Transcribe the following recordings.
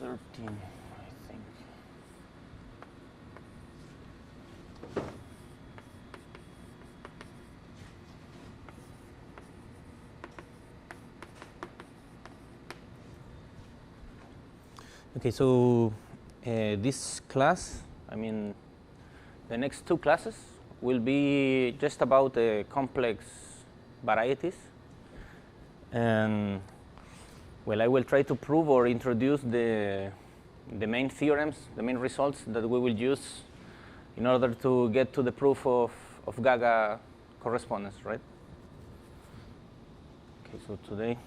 13, I think. Okay, so this class, I mean, the next two classes will be just about complex varieties. And, well, I will try to prove or introduce the main theorems, the main results that we will use in order to get to the proof of Gaga correspondence, right? Okay, so today,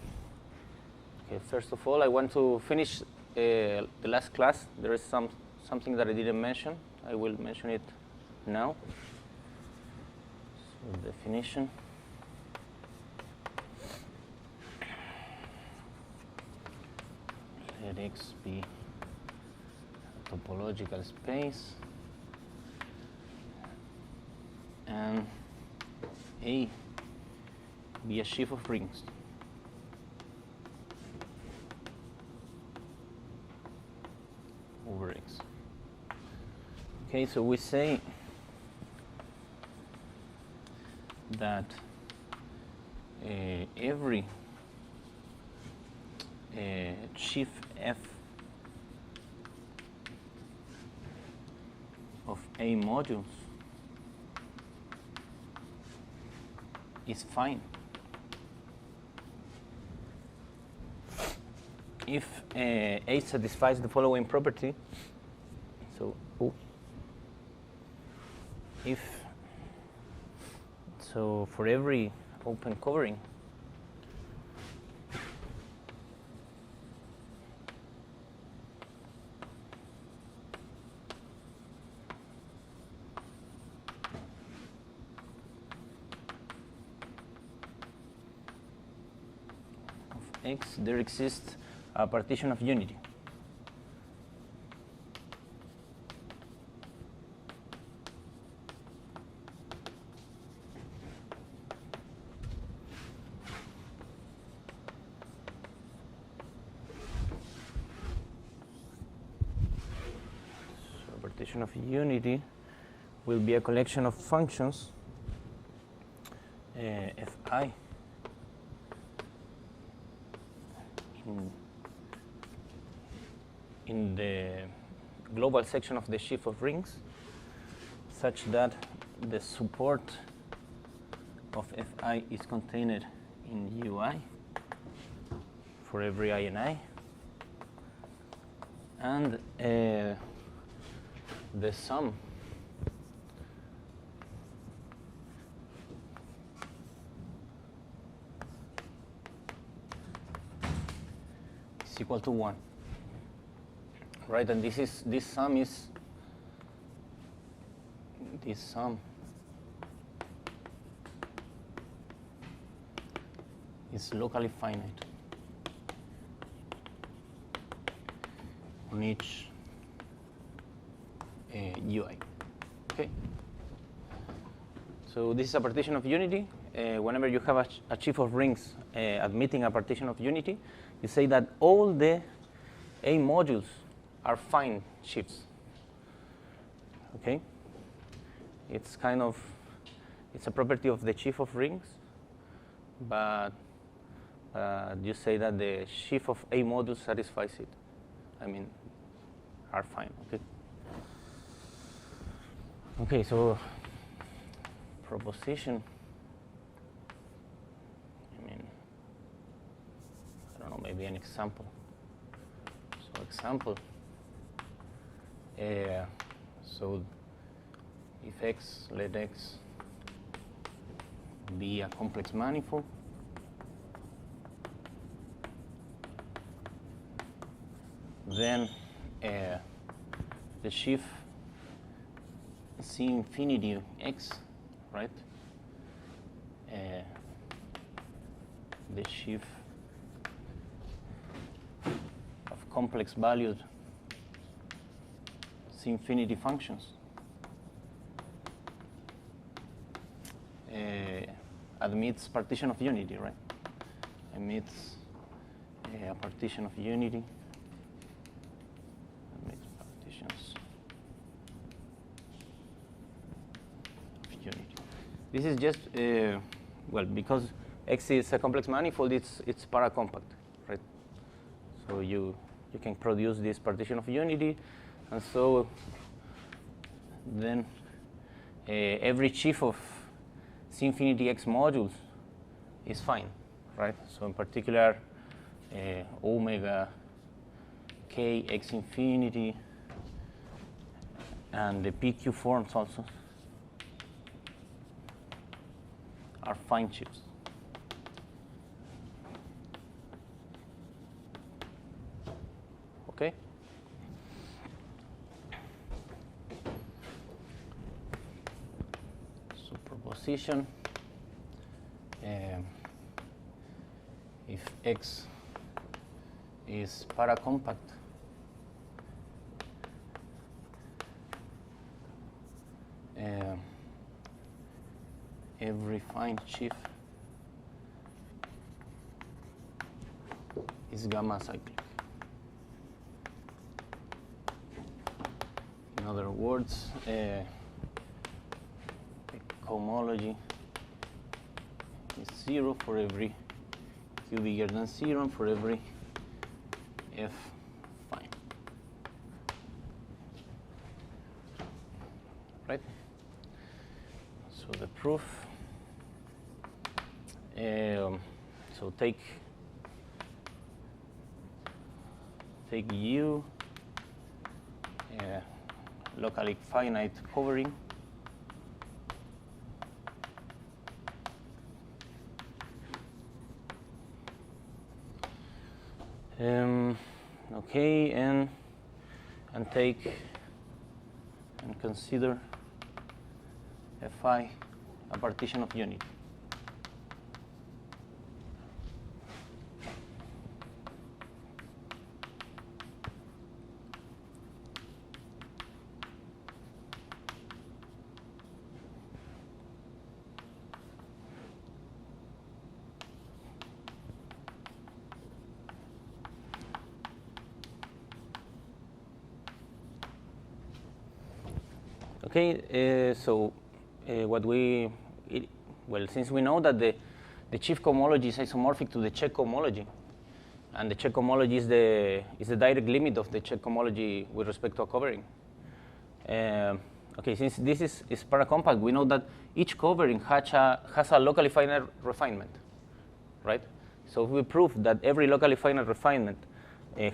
okay, first of all, I want to finish the last class. There is something that I didn't mention. I will mention it now. So definition. Let X be a topological space and A be a sheaf of rings. Over X. Okay, so we say that every sheaf F of A modules is fine if A satisfies the following property. So so for every open covering of X, there exists a partition of unity. Of unity will be a collection of functions fi in the global section of the sheaf of rings, such that the support of fi is contained in ui for every I and I, and the sum is equal to 1, right? And this sum is locally finite on each UI. Okay. So this is a partition of unity. Whenever you have a sheaf of rings admitting a partition of unity, you say that all the A modules are fine sheaves. Okay. It's a property of the sheaf of rings, but you say that the sheaf of A modules satisfies it. I mean, are fine. Okay. Okay, so proposition, I mean, I don't know, maybe an example. So example, so if X, let X be a complex manifold, then the sheaf C infinity X, right? The sheaf of complex valued C infinity functions admits partition of unity, right? Admits a partition of unity This is just, well, because X is a complex manifold, it's paracompact, right? So you can produce this partition of unity, and so then every sheaf of C infinity X modules is fine, right? So in particular, omega K X infinity and the PQ forms also are fine sheaves. Okay? Superposition. If X is paracompact, every fine sheaf is gamma cyclic. In other words, the cohomology is 0 for every q bigger than 0 and for every f fine. Right? So the proof, so take U, locally finite covering, okay, and take and consider Fi a partition of unity. Okay, so well, since we know that the chief cohomology is isomorphic to the check cohomology, and the check cohomology is the direct limit of the check cohomology with respect to a covering. Okay, since this is paracompact, we know that each covering has a locally finite refinement, right? So if we prove that every locally finite refinement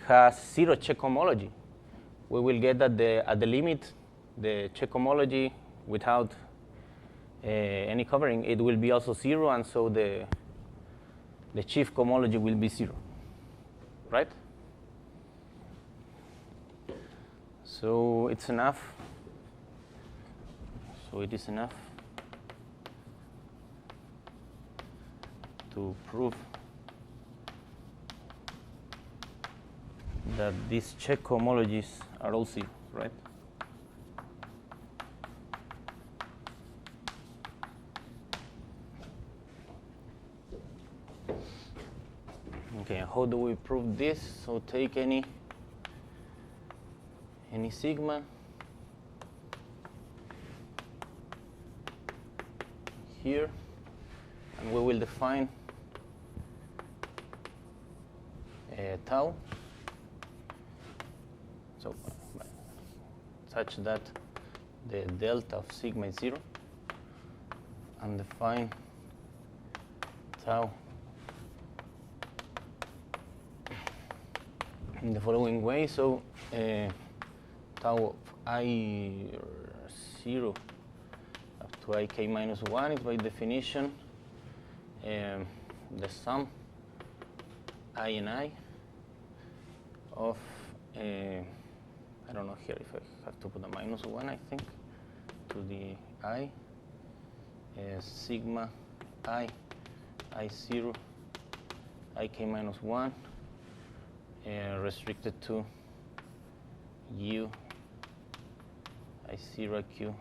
has 0 check cohomology, we will get that at the limit, the check cohomology without any covering, it will be also 0, and so the chief cohomology will be 0, right? So it's enough. So it is enough to prove that these check cohomologies are all 0, right? Okay, how do we prove this? So take any sigma here, and we will define tau, so such that the delta of sigma is 0, and define tau in the following way. So tau of I0 up to ik minus 1 is by definition the sum I and I of, I don't know here if I have to put a minus 1, I think, to the I, sigma I0, ik minus 1, restricted to U I0 Q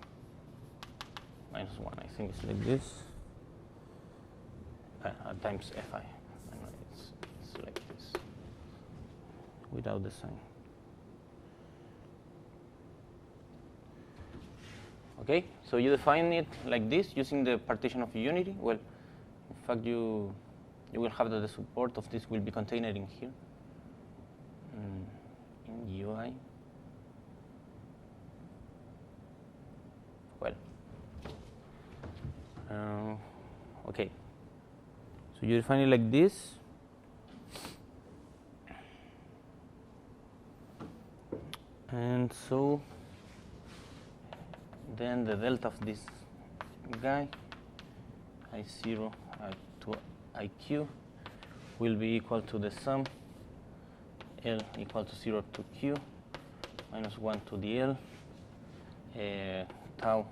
minus 1. I think it's like this, times Fi. It's like this, without the sign. Okay, so you define it like this using the partition of unity. Well, in fact, you will have that the support of this will be contained in here, in UI. Well, okay, so you define it like this. And so then the delta of this guy, I0 to IQ, will be equal to the sum L equal to 0 to Q minus 1 to the L, tau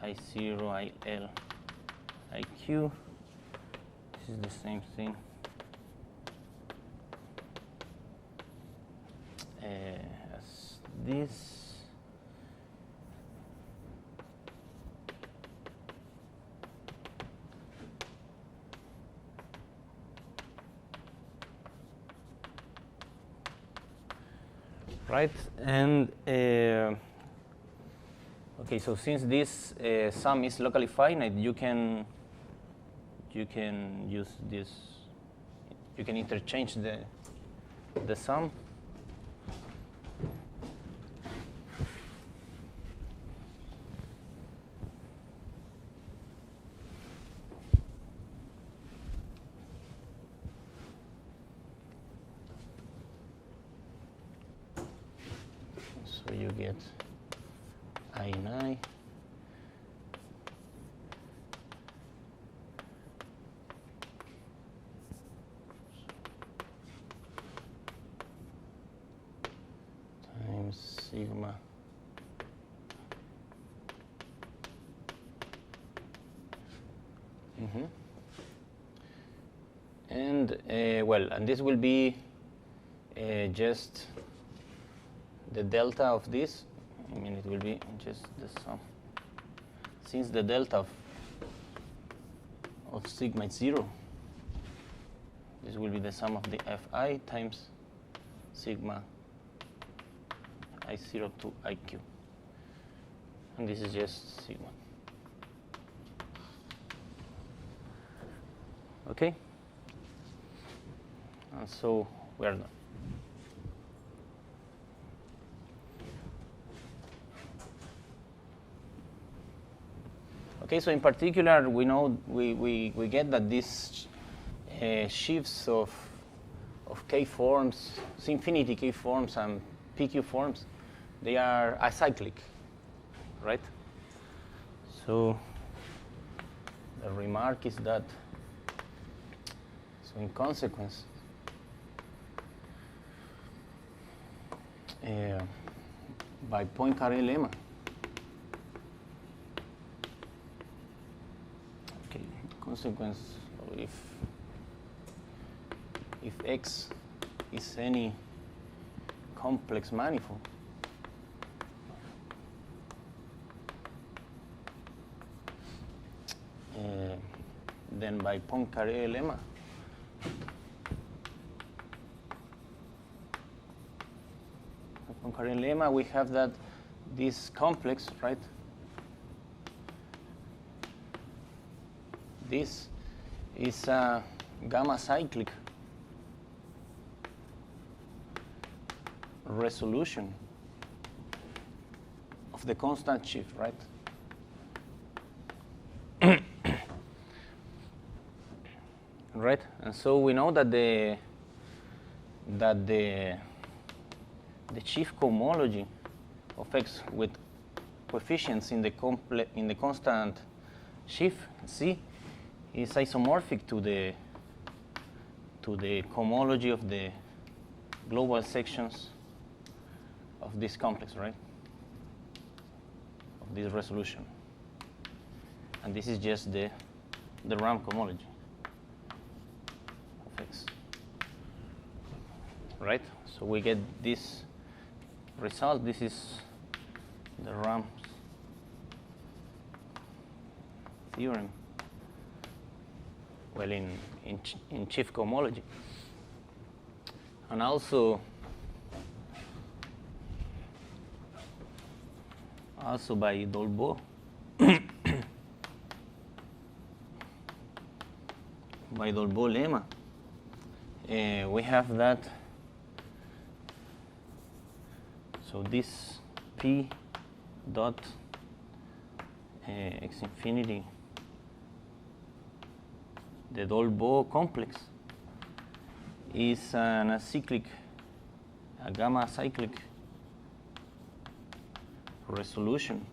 I0 IL IQ. This is the same thing as this. Right, and okay, so since this sum is locally finite, you can use this. You can interchange the sum. So you get I9 times sigma and well, and this will be just the delta of this. I mean, it will be just the sum. Since the delta of sigma is 0, this will be the sum of the Fi times sigma I0 to IQ. And this is just sigma. Okay? And so we are done. Okay, so in particular, we know we get that these sheaves of K forms, infinity K forms and PQ forms, they are acyclic, right? So the remark is that, so in consequence, by Poincaré lemma, consequence, if X is any complex manifold, then by Poincaré lemma, we have that this complex, right? This is a gamma cyclic resolution of the constant sheaf, right? Right, and so we know that the sheaf cohomology of X with coefficients in the constant sheaf C is isomorphic to the cohomology of the global sections of this complex, right? Of this resolution. And this is just the Rham cohomology of X. Right? So we get this result. This is the Rham's theorem. Well, in sheaf cohomology. And also also by Dolbeault. By Dolbeault lemma, we have that. So this P dot x infinity, the Dolbeault complex, is an acyclic, a gamma acyclic resolution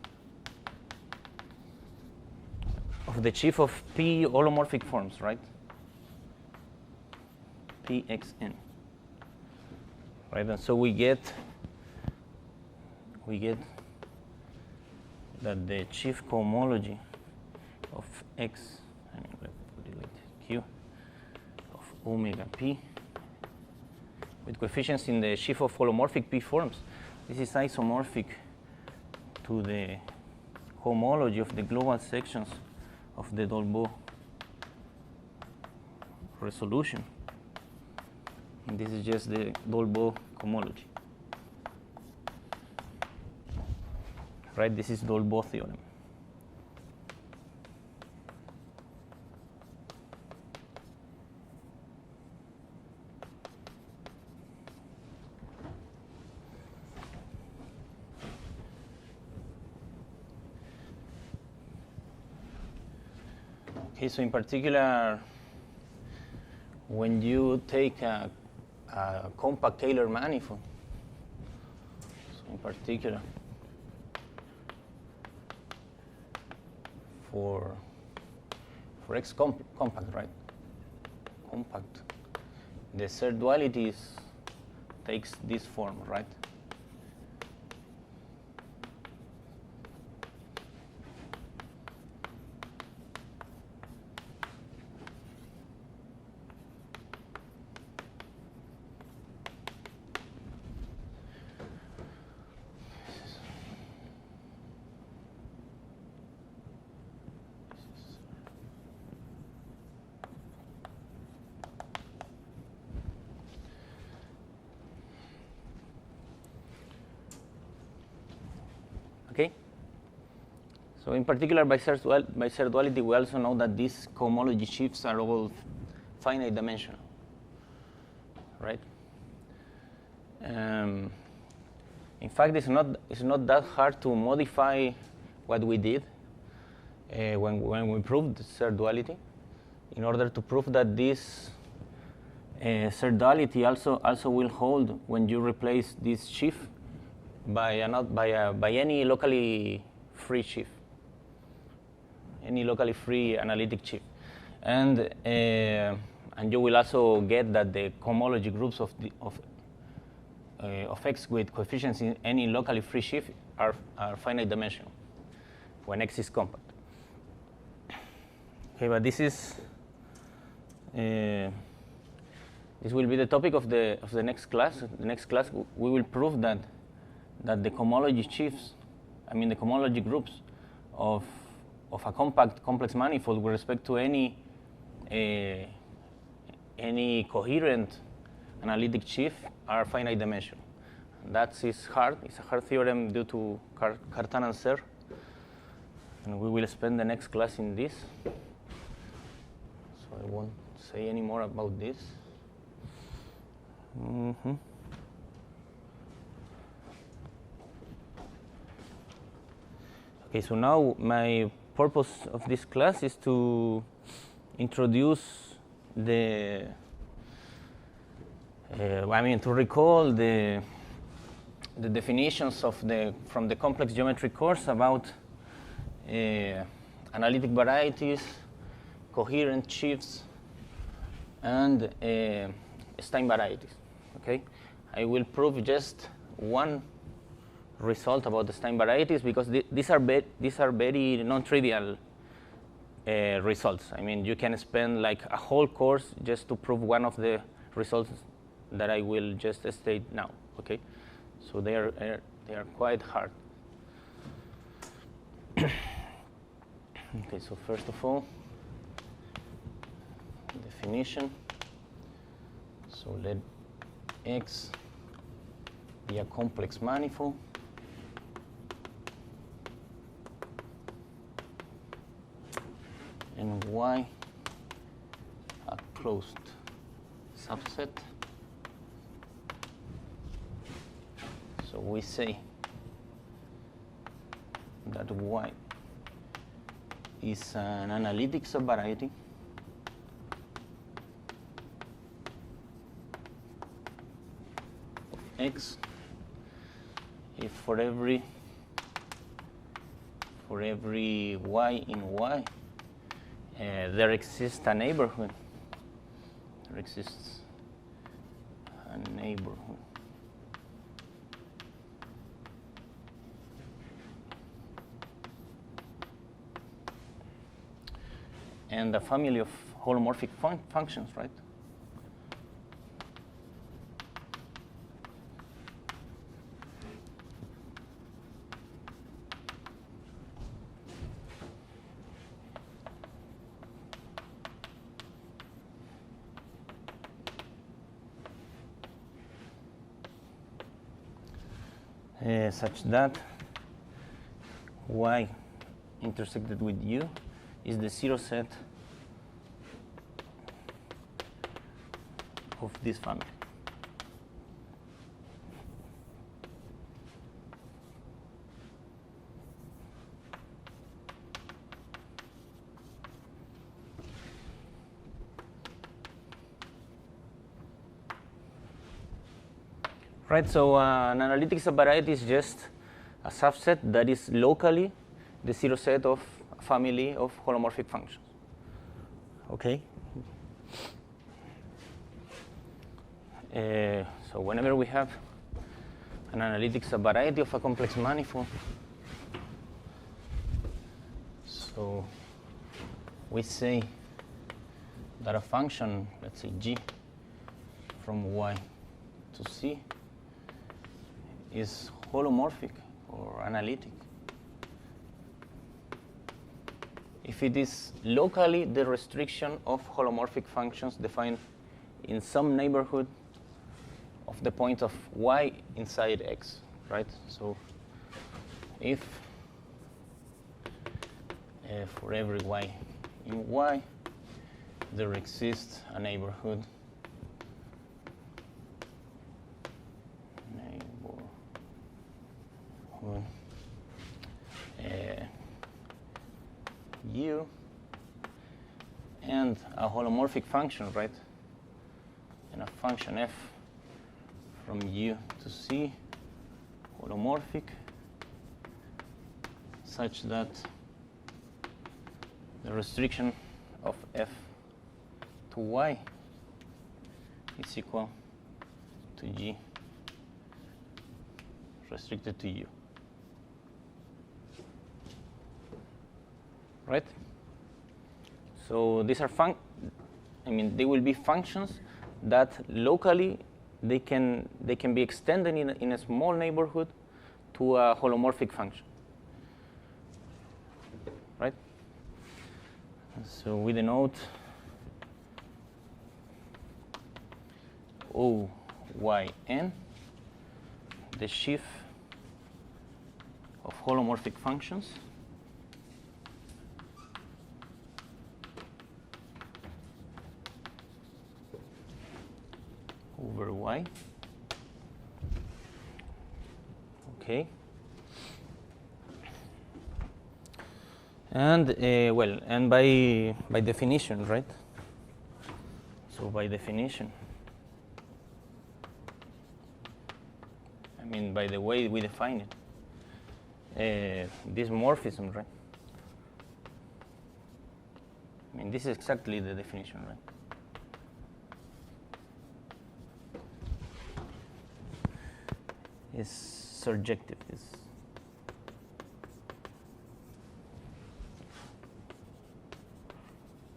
of the sheaf of P holomorphic forms, right? Pxn, right? And so we get that the sheaf cohomology of x, and let's put it like q, of omega p with coefficients in the sheaf of holomorphic p forms. This is isomorphic to the cohomology of the global sections of the Dolbeault resolution. And this is just the Dolbeault cohomology. Right, this is Dolbeault theorem. Okay, so in particular, when you take a compact Taylor manifold, so in particular, for X compact, right? Compact. The third duality takes this form, right? Okay. So in particular, by third duality, we also know that these cohomology sheaves are all finite dimensional, right? In fact, it's not that hard to modify what we did when we proved the third duality, in order to prove that this third duality also will hold when you replace this sheaf by any locally free sheaf, any locally free analytic sheaf, and you will also get that the cohomology groups of X with coefficients in any locally free sheaf are finite dimensional when X is compact. Okay, but this will be the topic of the next class. The next class we will prove that the cohomology sheaves, the cohomology groups of a compact complex manifold with respect to any coherent analytic sheaf are finite dimensional. That is hard. It's a hard theorem due to Cartan and Serre, and we will spend the next class in this. So I won't say any more about this. Okay, so now my purpose of this class is to introduce to recall the definitions from the complex geometry course about analytic varieties, coherent sheaves, and Stein varieties. Okay, I will prove just one result about the Stein varieties because these are very non-trivial results. You can spend like a whole course just to prove one of the results that I will just state now. Okay, so they are quite hard. Okay, so first of all, definition. So let X be a complex manifold in Y a closed subset. So we say that Y is an analytic subvariety of X if for every Y in Y there exists a neighborhood. There exists a neighborhood and a family of holomorphic functions, right? Such that Y intersected with U is the zero set of this family. Right, so an analytic subvariety is just a subset that is locally the zero set of a family of holomorphic functions. Okay? So whenever we have an analytic subvariety of a complex manifold, so we say that a function, let's say g, from Y to C is holomorphic or analytic if it is locally the restriction of holomorphic functions defined in some neighborhood of the point of Y inside X, right? So if for every Y in Y there exists a neighborhood U and a holomorphic function, right? And a function f from U to C holomorphic such that the restriction of f to Y is equal to G restricted to U. Right? So these are they will be functions that locally they can be extended in a small neighborhood to a holomorphic function. Right? So we denote OYN, the sheaf of holomorphic functions over Y. Okay. And and by definition, right? So by definition, by the way we define it, this morphism, right? This is exactly the definition, right? Is surjective.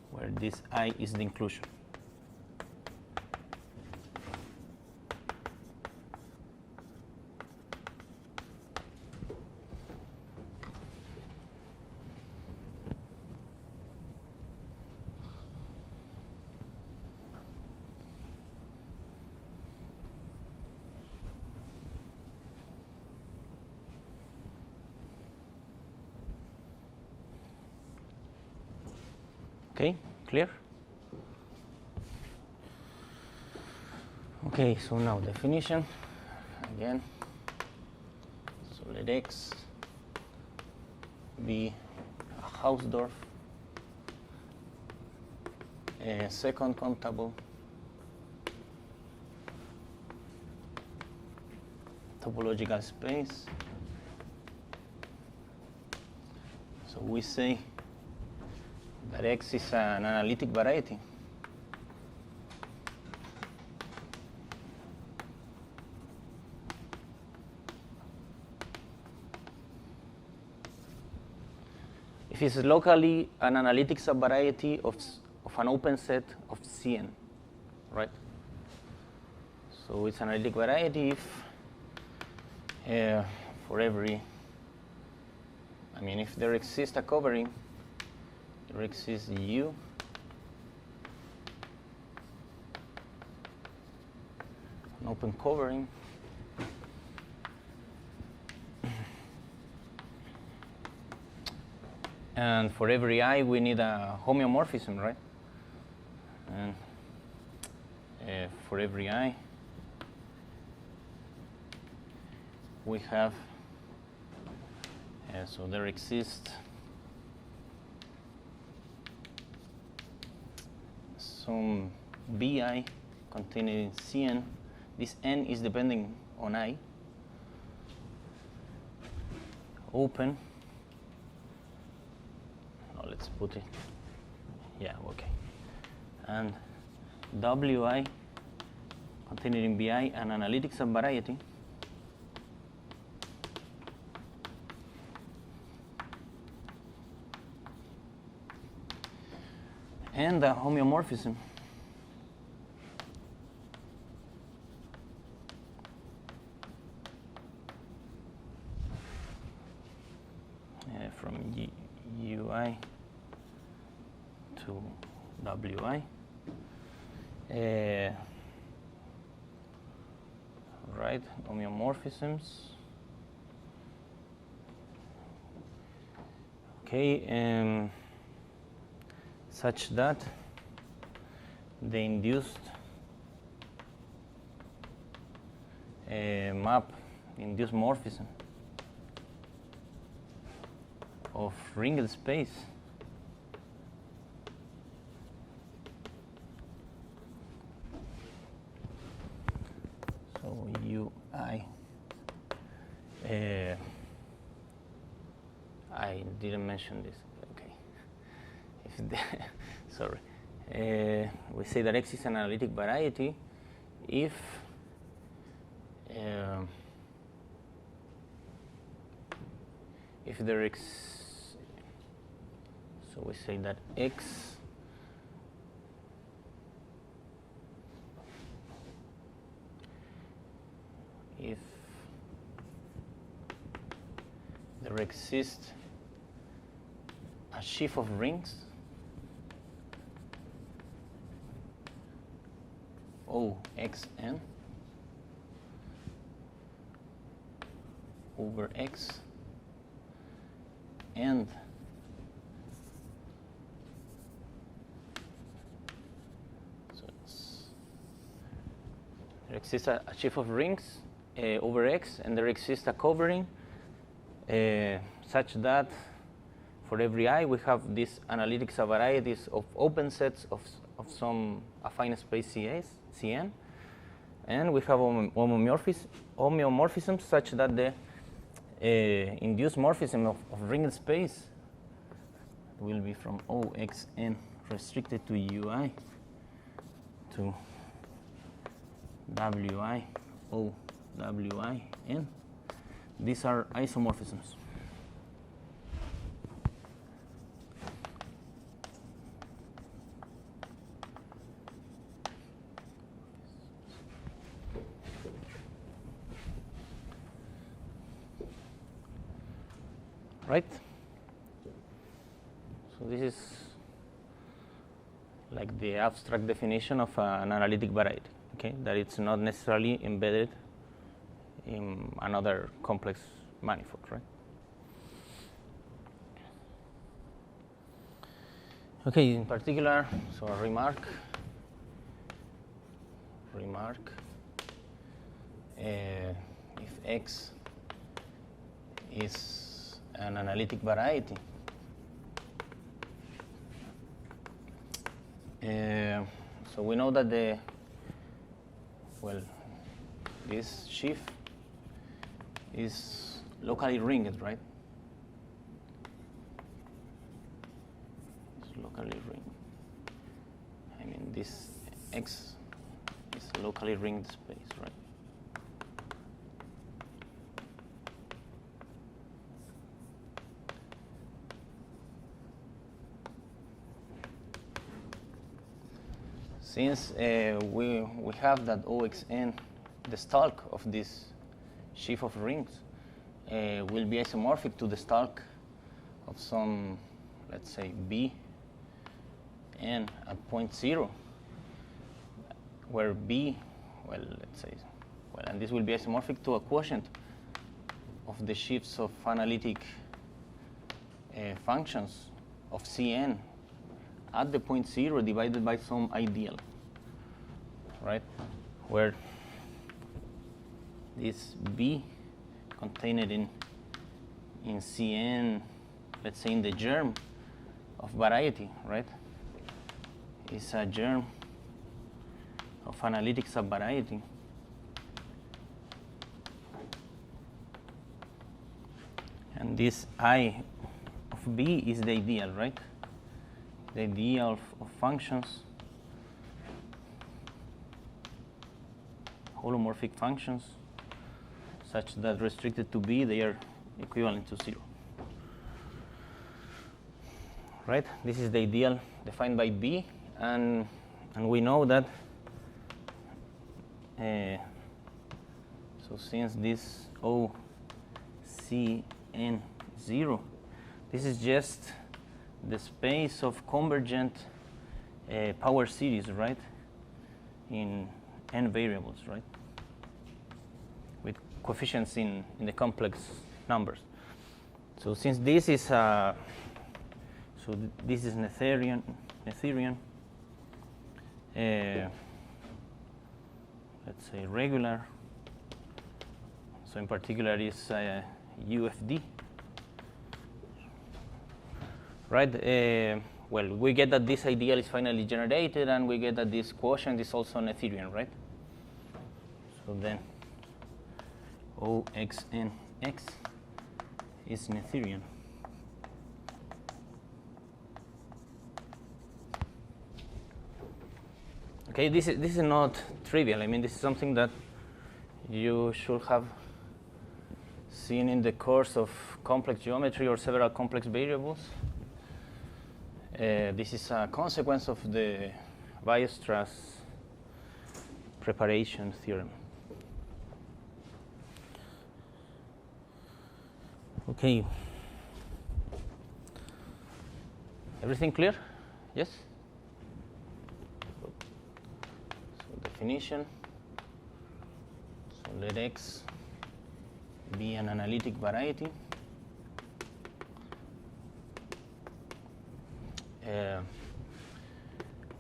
Where this I is the inclusion. Okay, clear? Okay, so now definition again. So let X be a Hausdorff, a second countable topological space. So we say that X is an analytic variety. If it's locally an analytic subvariety of an open set of Cn, right? So it's an analytic variety if for every, if there exists a covering, there exists U an open covering, and for every I we need a homeomorphism, right? And for every I we have so there exists some Bi containing Cn. This N is depending on I. Open. Now let's put it. Yeah, okay. And Wi containing in Bi an analytic subvariety. And the homeomorphism from Ui to Wi. Right, homeomorphisms. Okay, such that the induced induced morphism of ringed space so Ui I didn't mention this. Sorry. We say that X is an analytic variety if there is. So we say that X if there exists a sheaf of rings OXN over X and so there exists a sheaf of rings over X, and there exists a covering such that for every I we have these analytic subvarieties of open sets of some affine space Cn, and we have homeomorphisms such that the induced morphism of ringed space will be from OXN restricted to Ui to Wi OWin. These are isomorphisms. Right? So this is like the abstract definition of an analytic variety, okay? That it's not necessarily embedded in another complex manifold, right? Okay, in particular, so a remark, if X is an analytic variety, so we know that this sheaf is locally ringed, right? It's locally ringed. I mean, this X is a locally ringed space, right? Since we have that OXN, the stalk of this sheaf of rings will be isomorphic to the stalk of some, let's say, B n at point 0, where B, and this will be isomorphic to a quotient of the sheaves of analytic functions of Cn at the point 0 divided by some ideal, right? Where this B contained in Cn, let's say in the germ of variety, right, is a germ of analytic subvariety. And this I of B is the ideal, right? The ideal of functions, holomorphic functions, such that restricted to B, they are equivalent to 0. Right? This is the ideal defined by B, and we know that so since this OCN0, this is just the space of convergent power series, right, in n variables, right, with coefficients in the complex numbers. So since this is this is Noetherian, let's say regular. So in particular is UFD. Right? We get that this ideal is finally generated, and we get that this quotient is also Noetherian, right? So then OXNX is Noetherian. Okay, this is not trivial. I mean, this is something that you should have seen in the course of complex geometry or several complex variables. This is a consequence of the Weierstrass preparation theorem. Okay. Everything clear? Yes? So definition. So let X be an analytic variety.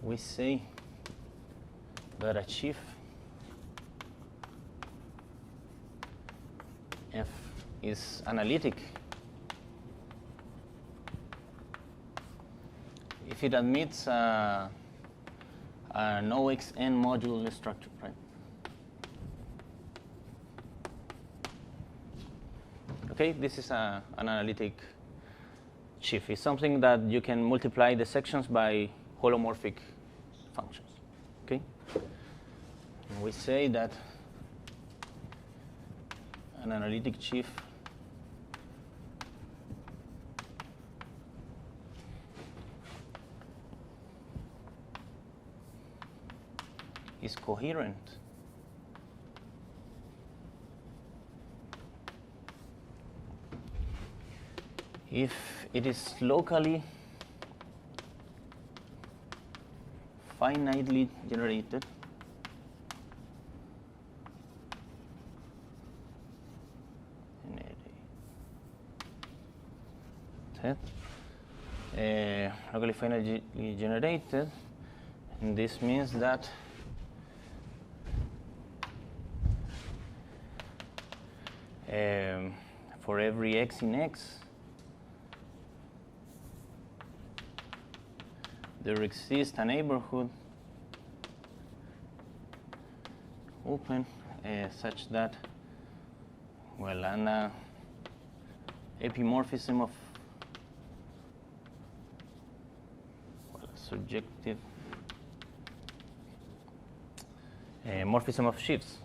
We say that a sheaf F is analytic if it admits an OXN module structure, right? Okay, this is an analytic sheaf. It's something that you can multiply the sections by holomorphic functions. Okay? And we say that an analytic sheaf is coherent if it is locally finitely generated in a set locally finitely generated, and this means that for every x in X, there exists a neighborhood open such that, well, an epimorphism of surjective morphism of sheaves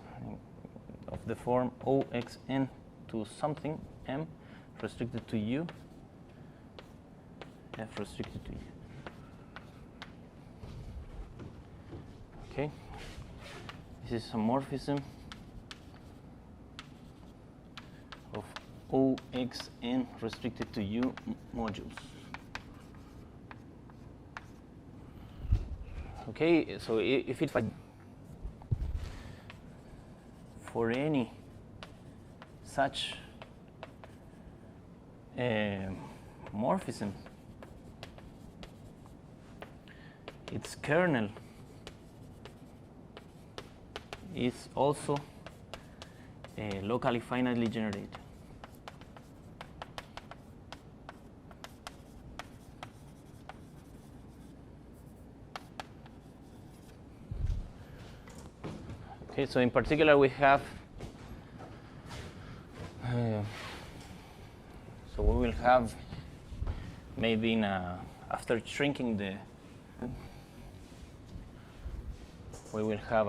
of the form OXN to something M restricted to U, F restricted to U. Okay, this is a morphism of OXN restricted to U modules. Okay, so if it's for any such morphism, its kernel is also locally finitely generated. Okay, so in particular we have, so we will have maybe after shrinking we will have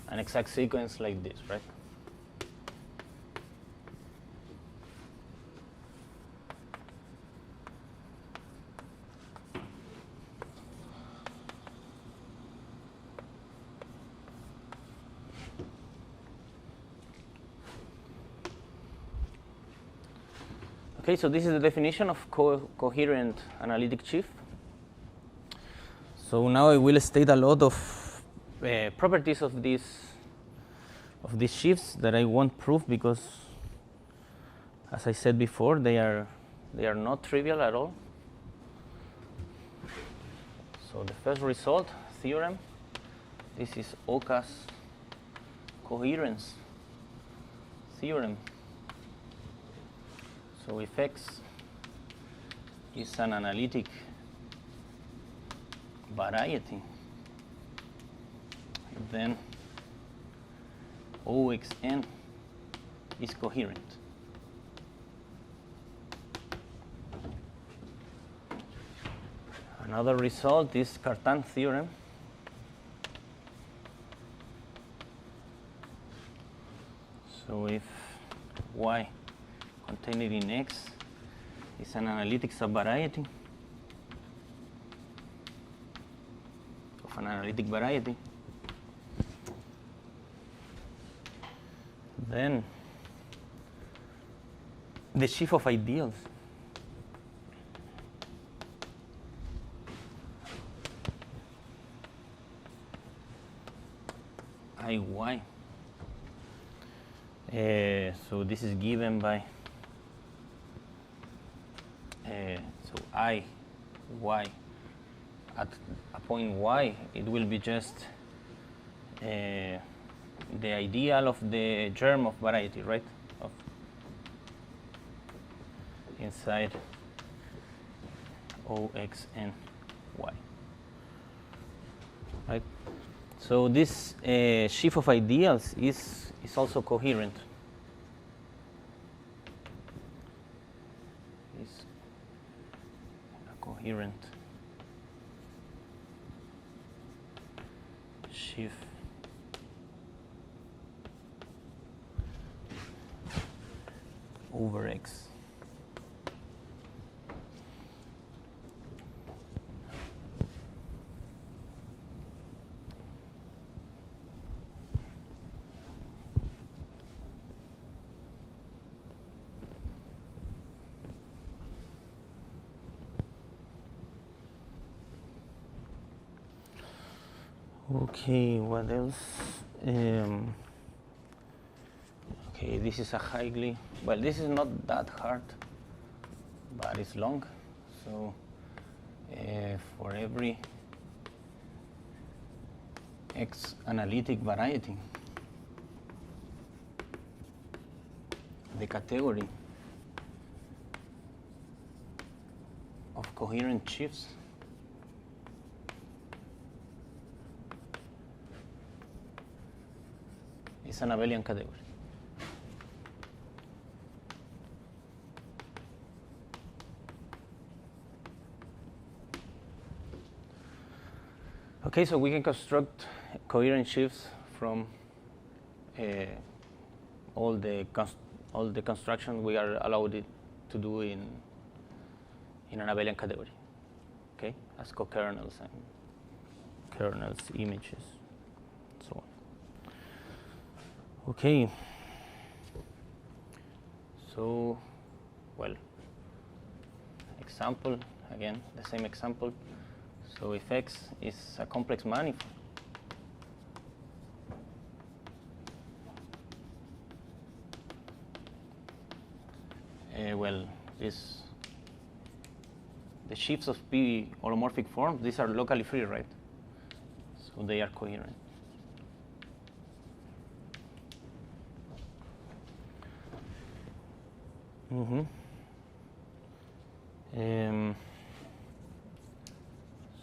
an exact sequence like this, right? Okay, so this is the definition of coherent analytic sheaf. So now I will state a lot of properties of these sheaves that I won't prove because, as I said before, they are not trivial at all. So the first result, theorem. This is Oka's coherence theorem. So if X is an analytic variety, then OXN is coherent. Another result is Cartan theorem. So if Y contained in X is an analytic subvariety of an analytic variety, then the sheaf of ideals IY, so this is given by so I, Y, at a point Y, it will be just the ideal of the germ of variety, right? Of inside OXN Y, right? So this sheaf of ideals is also coherent. Coherent sheaf over X. Okay, what else? Okay, this is a highly, well, this is not that hard, but it's long. So for every X analytic variety, the category of coherent sheaves is an abelian category. Okay, so we can construct coherent sheaves from all the construction we are allowed to do in an abelian category. Okay, as co-kernels and kernels images, so on. Okay. So, well, example again, the same example. So if X is a complex manifold, well, the sheaves of P holomorphic forms, these are locally free, right? So they are coherent.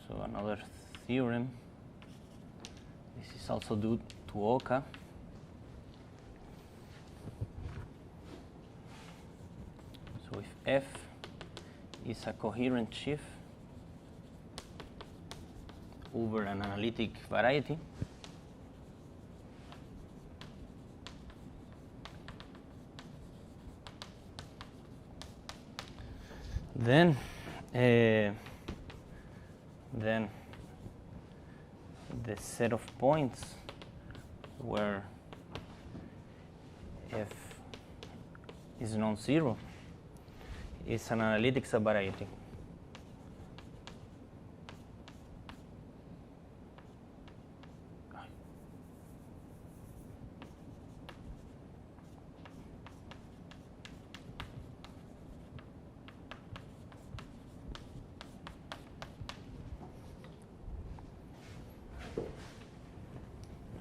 So another theorem. This is also due to Oka. So if F is a coherent sheaf over an analytic variety, then the set of points where F is non-zero is an analytic subvariety.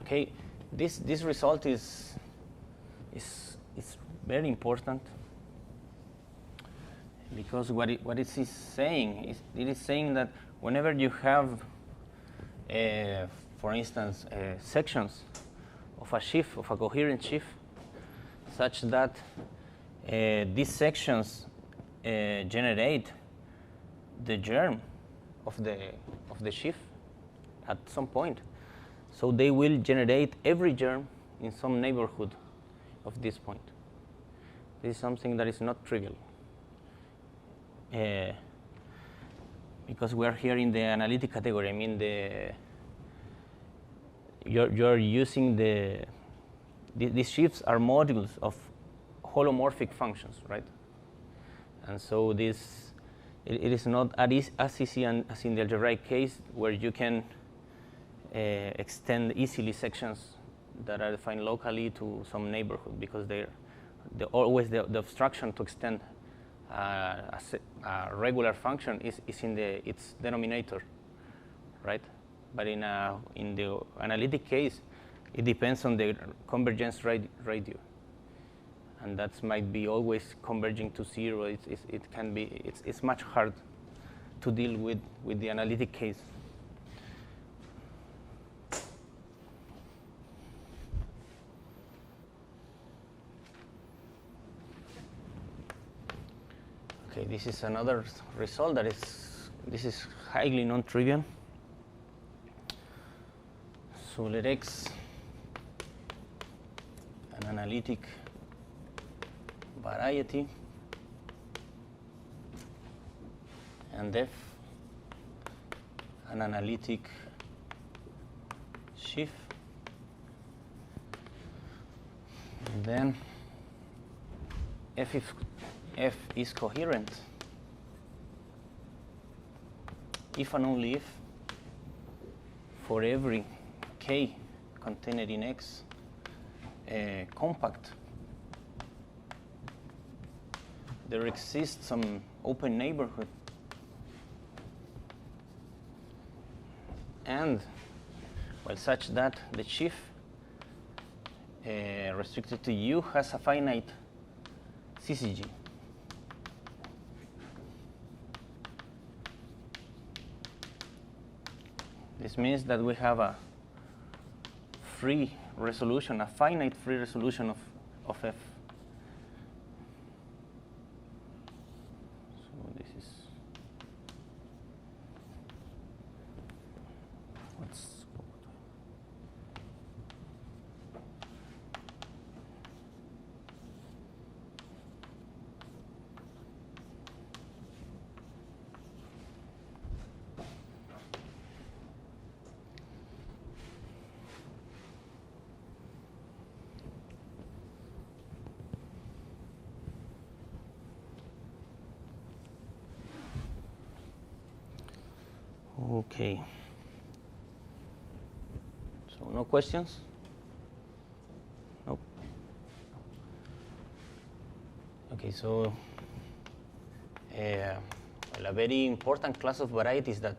Okay, this result is very important, because what it is saying is, it is saying that whenever you have, for instance, sections of a sheaf, of a coherent sheaf, such that these sections generate the germ of the sheaf at some point. So they will generate every germ in some neighborhood of this point. This is something that is not trivial, because we are here in the analytic category. I mean, you're using these sheaves are modules of holomorphic functions, right? And so it is not as easy as in the algebraic case, where you can extend easily sections that are defined locally to some neighborhood, because always the obstruction to extend a regular function is in its denominator, right? But in the analytic case, it depends on the convergence radio, and that might be always converging to zero. It's much hard to deal with the analytic case. Okay, this is another result this is highly non-trivial. So let X an analytic variety and F an analytic sheaf. And then F is coherent if and only if for every K contained in X compact there exists some open neighborhood and well, such that the sheaf restricted to U has a finite CCG. This means that we have a free resolution, a finite free resolution of F. So this is what's okay. So no questions? Nope. Okay, so well, a very important class of varieties of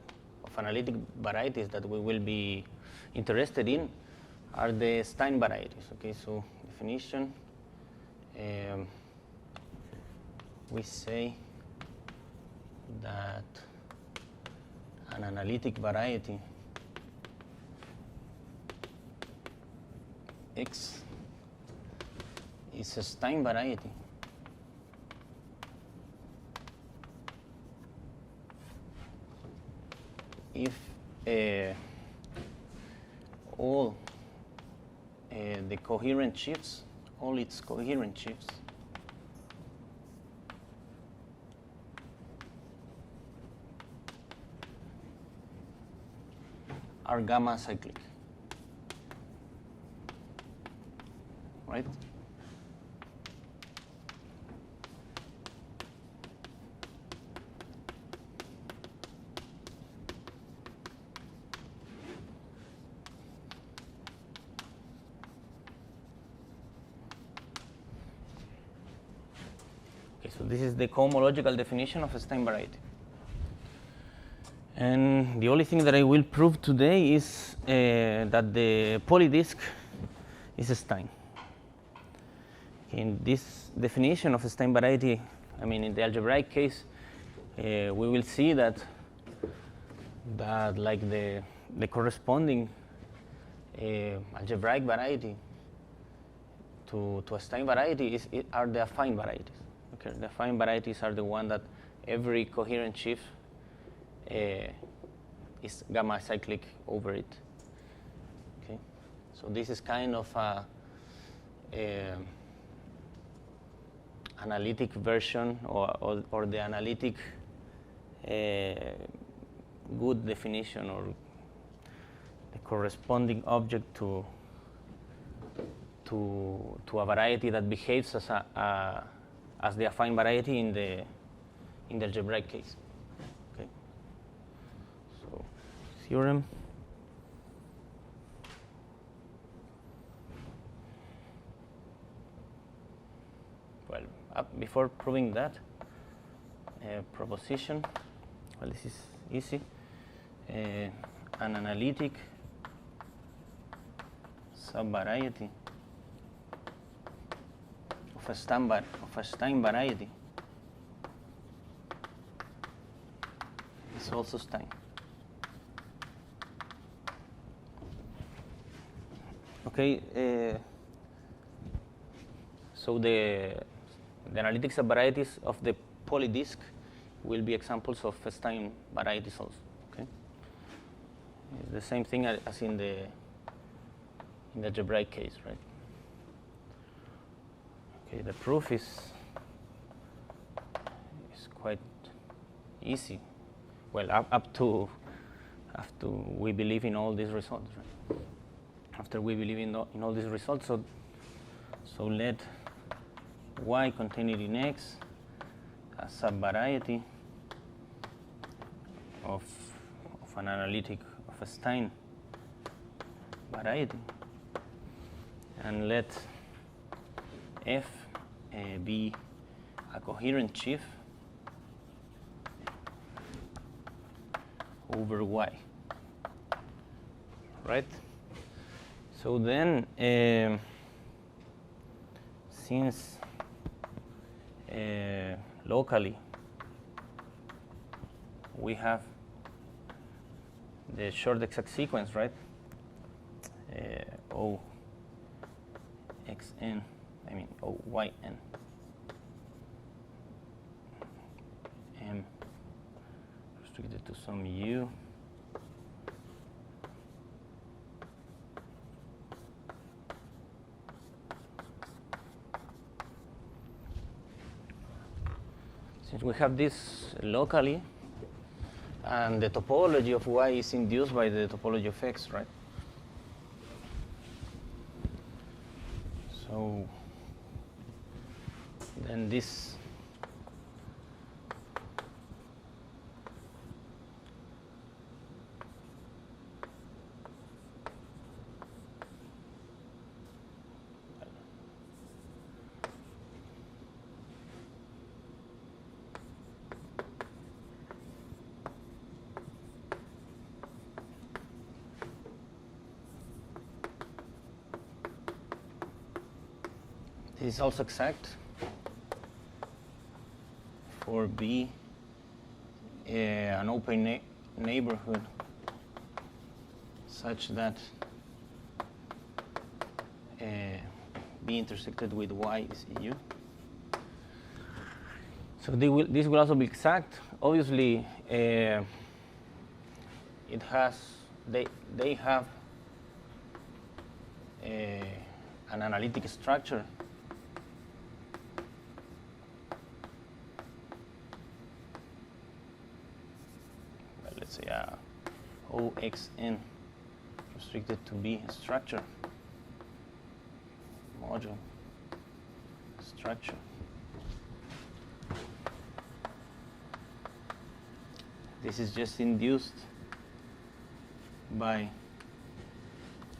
analytic varieties that we will be interested in are the Stein varieties. Okay, so definition, we say that an analytic variety X is a Stein variety if all the coherent sheaves, all its coherent sheaves are gamma cyclic, right? Okay, so this is the cohomological definition of a Stein variety. And the only thing that I will prove today is that the polydisc is a Stein. In this definition of a Stein variety, I mean, in the algebraic case, we will see that like the corresponding algebraic variety to a Stein variety are the affine varieties. Okay, the affine varieties are the one that every coherent sheaf is gamma cyclic over it. Okay, so this is kind of a analytic version or the analytic good definition or the corresponding object to a variety that behaves as the affine variety in the algebraic case. Theorem. Well, before proving that, proposition. Well, this is easy. An analytic subvariety of a Stein variety is also Stein. Okay, so the analytic subvarieties of the polydisc will be examples of Stein varieties also. Okay, it's the same thing as in the algebraic case, right? Okay, the proof is quite easy. Well, up to we believe in all these results, right? After we believe in all these results, so let Y contained in X a subvariety of an analytic of a Stein variety, and let F be a coherent sheaf over Y. right? So then, since locally we have the short exact sequence, right? O xn, I mean O yn m restricted to some u. Since we have this locally, and the topology of y is induced by the topology of x, right? So then this is also exact for B an open neighborhood such that B intersected with Y is U. So this will also be exact. Obviously, it has they have an analytic structure. Let's say OXN restricted to B structure, module structure. This is just induced by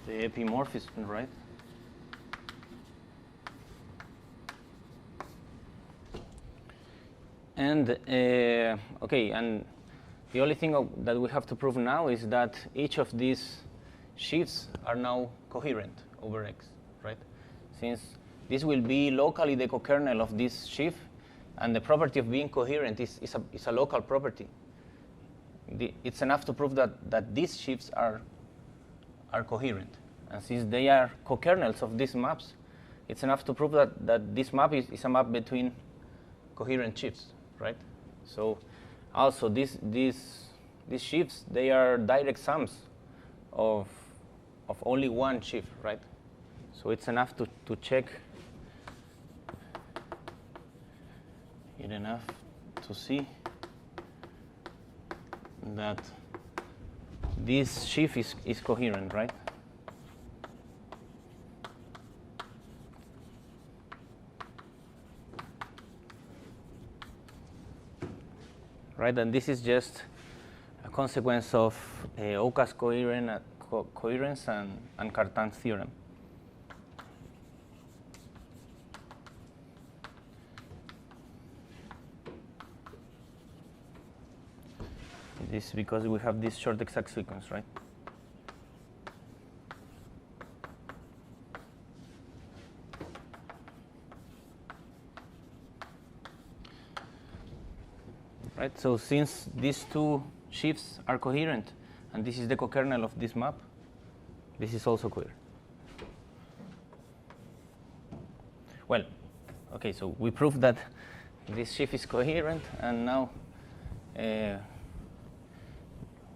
the epimorphism, right? And okay, and the only thing that we have to prove now is that each of these sheaves are now coherent over X, right? Since this will be locally the cokernel of this sheaf, and the property of being coherent is a local property. It's enough to prove that these sheaves are coherent. And since they are cokernels of these maps, it's enough to prove that this map is a map between coherent sheaves, right? So also these sheaves, they are direct sums of only one sheaf, right? So it's enough to check it enough to see that this sheaf is coherent, right? Right, and this is just a consequence of Oka's coherence and Cartan's theorem. This is because we have this short exact sequence, right? Right, so since these two sheaves are coherent, and this is the cokernel of this map, this is also coherent. Well, okay, so we proved that this sheaf is coherent, and now,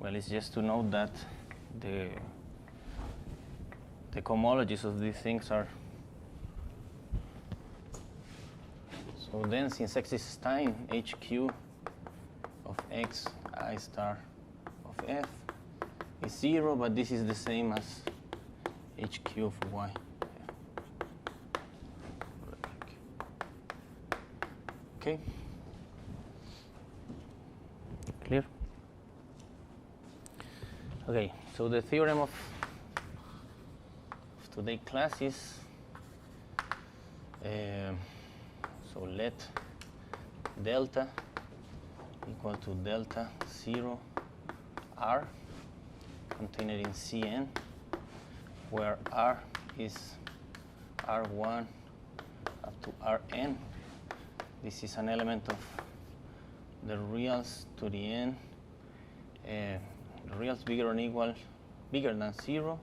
well, it's just to note that the cohomologies of these things are. So then, since X is Stein, HQ of X I star of F is 0, but this is the same as HQ of Y. Okay. Clear? Okay, so the theorem of today's class is so let delta equal to delta 0 R contained in Cn where R is R1 up to Rn. This is an element of the reals to the n. The reals bigger than 0,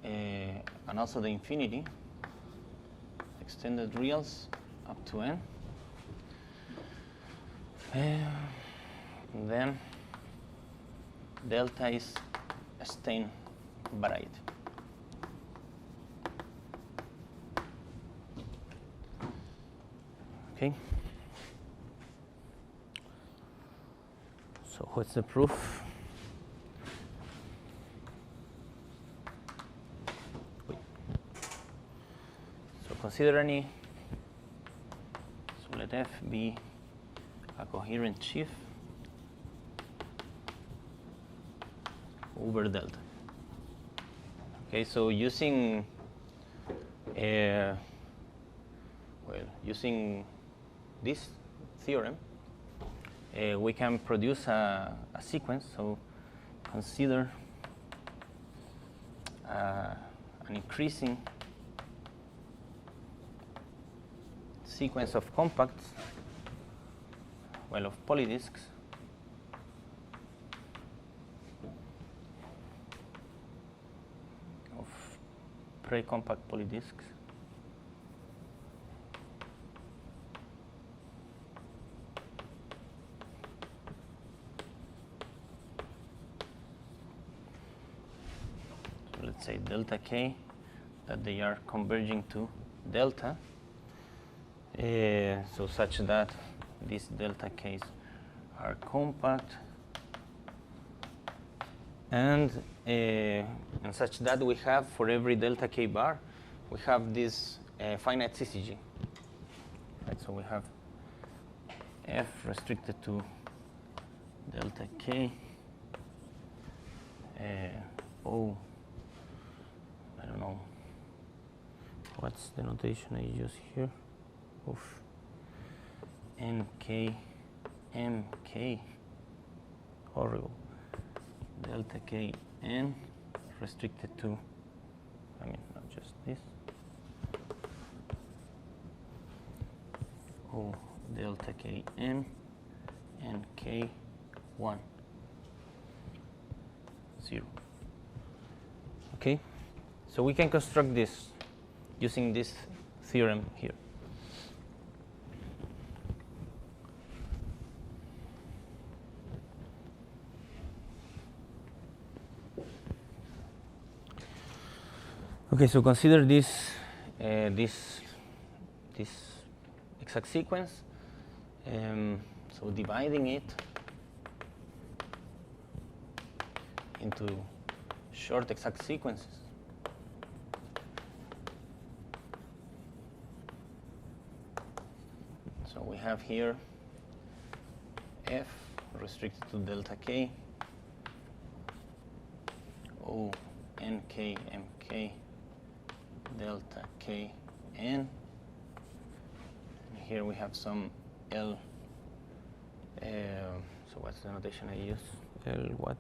and also the infinity, extended reals up to n. And then delta is a Stein variety. Okay. So what's the proof? So consider any. So let F be a coherent sheaf over delta. Okay, so using using this theorem, we can produce a sequence. So consider an increasing sequence of compacts, of polydiscs, of pre-compact polydiscs. So let's say delta k, that they are converging to delta, so such that these delta k's are compact, and such that we have, for every delta k bar, we have this finite CCG. Right, so we have F restricted to delta k, O, I don't know, what's the notation I use here? Oof. NK, MK, horrible. Delta K N restricted to, not just this. O delta K N, NK 1, 0. Okay, so we can construct this using this theorem here. Okay, so consider this exact sequence. So dividing it into short exact sequences. So we have here F restricted to delta K, O, NK, MK, delta K, N. And here we have some L. So what's the notation I use? L what?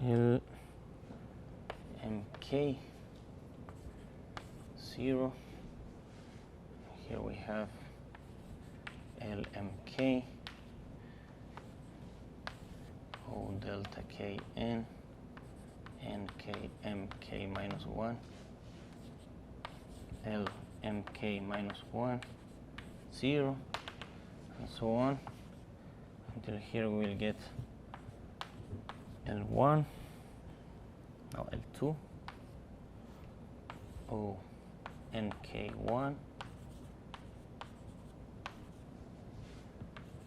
L MK 0. Here we have LMK, O delta K N, NK MK minus 1, LMK minus 1, 0, and so on, until here we will get L1, now L2, O NK1,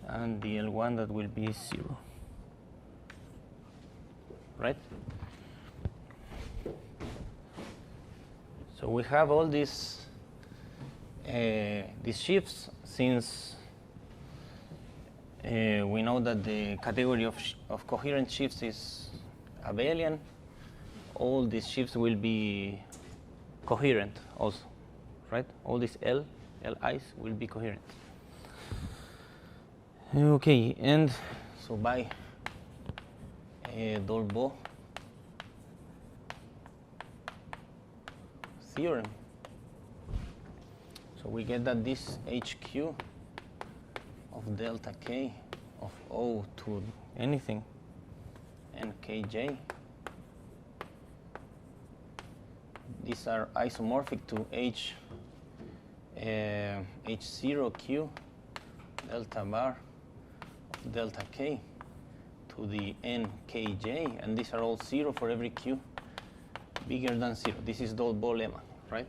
and the L1 that will be 0, right? So we have all these sheaves, since we know that the category of coherent sheaves is abelian. All these sheaves will be coherent also, right? All these Li's will be coherent. Okay, and so by Dolbeault theorem. So we get that this HQ of delta K of O to anything nkj, these are isomorphic to H0Q delta bar of delta K to the nkj, and these are all 0 for every Q bigger than 0. This is Dolbeault lemma, right?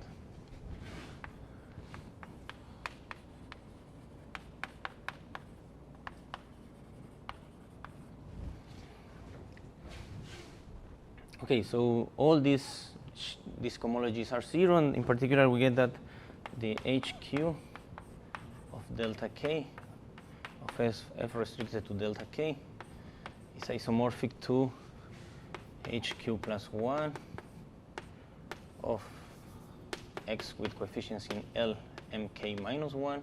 Okay, so all these cohomologies are 0, and in particular we get that the HQ of delta K of F restricted to delta K is isomorphic to HQ plus 1 of X with coefficients in L mk minus 1,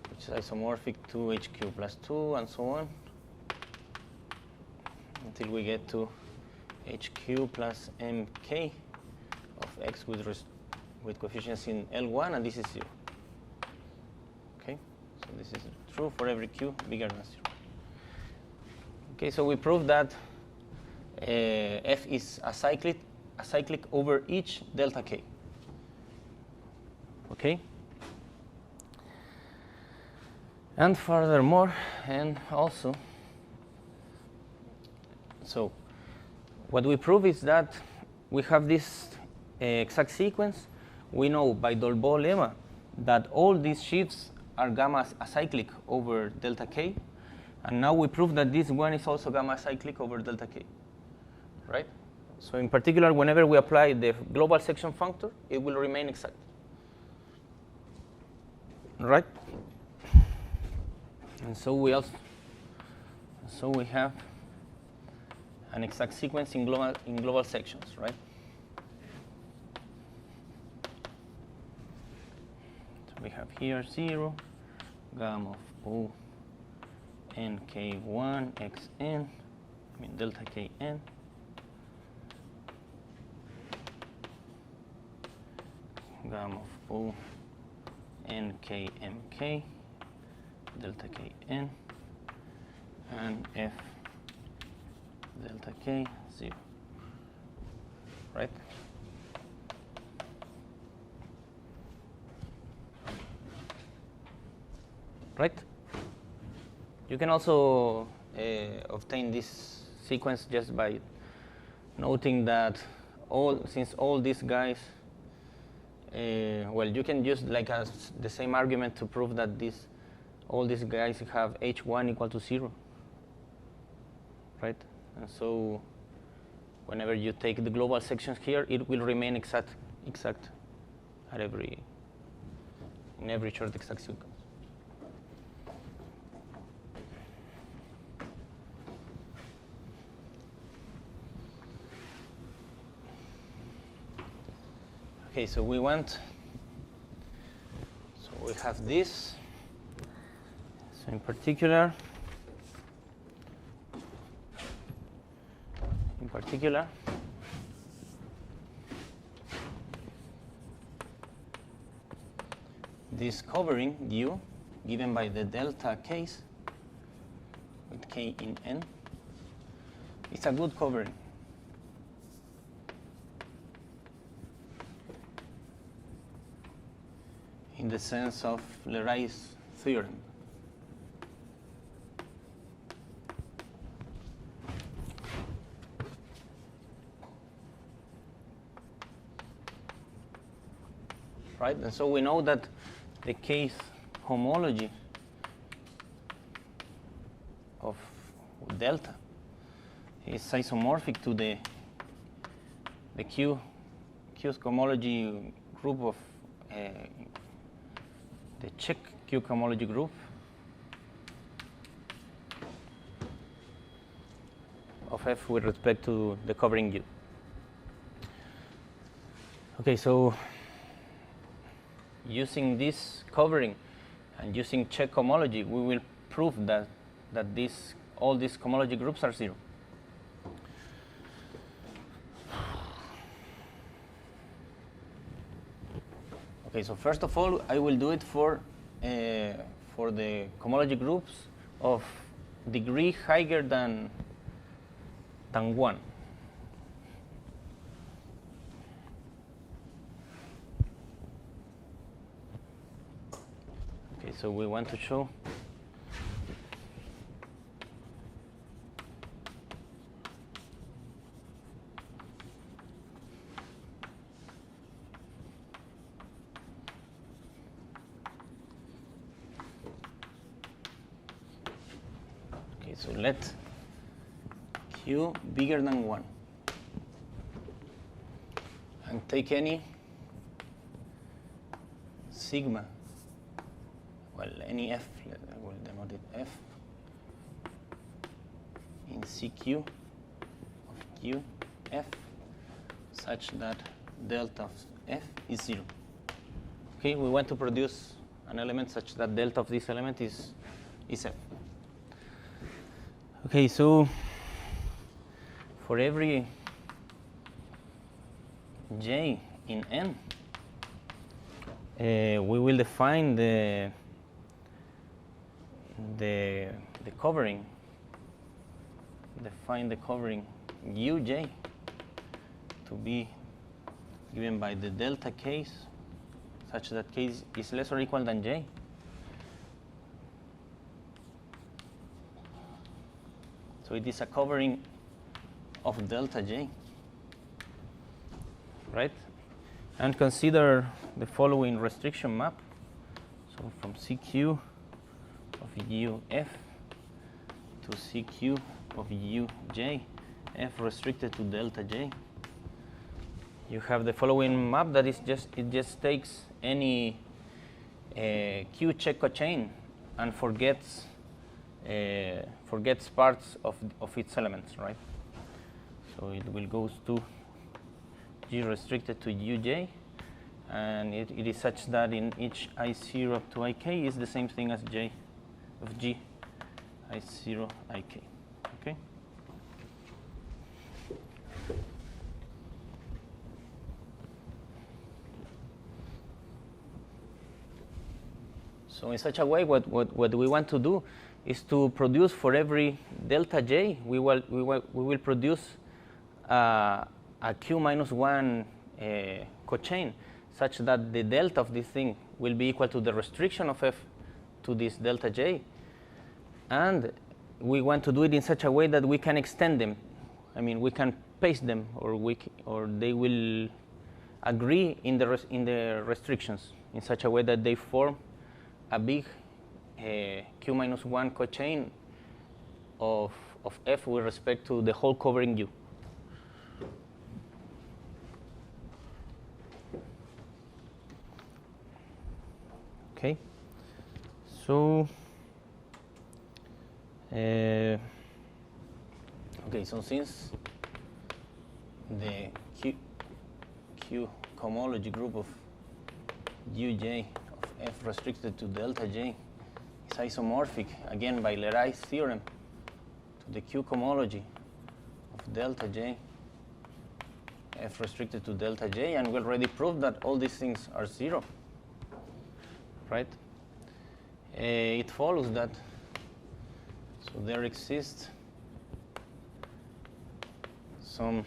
which is isomorphic to HQ plus 2, and so on, until we get to HQ plus mk of X with coefficients in L1, and this is 0. Okay, so this is true for every Q bigger than 0. Okay, so we proved that F is acyclic over each delta K. Okay, and furthermore, and also, so what we prove is that we have this exact sequence. We know by Dolbeault lemma that all these sheaves are gamma acyclic over delta K, and now we prove that this one is also gamma acyclic over delta K, right? So in particular, whenever we apply the global section functor, it will remain exact, right? And so we have an exact sequence in global sections, right? So we have here 0, gamma of O nk1 xn, I mean delta kn, gamma of O nk mk, delta kn, and F delta K 0, right? Right? You can also obtain this sequence just by noting that since all these guys, well, you can use like the same argument to prove that all these guys have H1 equal to 0, right? And so whenever you take the global sections here, it will remain exact at in every short exact sequence. Okay, so we have this. So in particular, this covering U given by the delta case with K in N, it's a good covering. In the sense of Leray's theorem. Right, and so we know that the case homology of delta is isomorphic to the Q's cohomology group of the check Q cohomology group of F with respect to the covering U. Okay, so using this covering and using check cohomology, we will prove that all these cohomology groups are 0. Okay, so first of all, I will do it for the cohomology groups of degree higher than 1. Okay, so we want to show so let Q bigger than 1 and take any sigma, well, any F, I will denote it F, in CQ of QF such that delta of F is 0. Okay, we want to produce an element such that delta of this element is F. Okay, so for every j in N, we will define the covering. Define the covering uj to be given by the delta case, such that k is less or equal than j. So it is a covering of delta j, right? And consider the following restriction map. So from CQ of UF to CQ of UJ, F restricted to delta j. You have the following map that is just takes any Q check cochain and forgets parts of its elements, right? So it will goes to G restricted to Uj, and it is such that in each I0 up to Ik is the same thing as J of G I0 Ik. Okay. So in such a way, what we want to do is to produce for every delta j, we will produce a q minus 1 cochain such that the delta of this thing will be equal to the restriction of f to this delta j, and we want to do it in such a way that we can extend them. I mean, we can paste them, or they will agree in the restrictions in such a way that they form a big q minus 1 cochain of f with respect to the whole covering U. Okay, so okay, so since the Q cohomology group of Uj of f restricted to delta j is isomorphic, again by Leray's theorem, to the Q cohomology of delta j f restricted to delta j, and we already proved that all these things are 0, right? It follows that, so there exists some,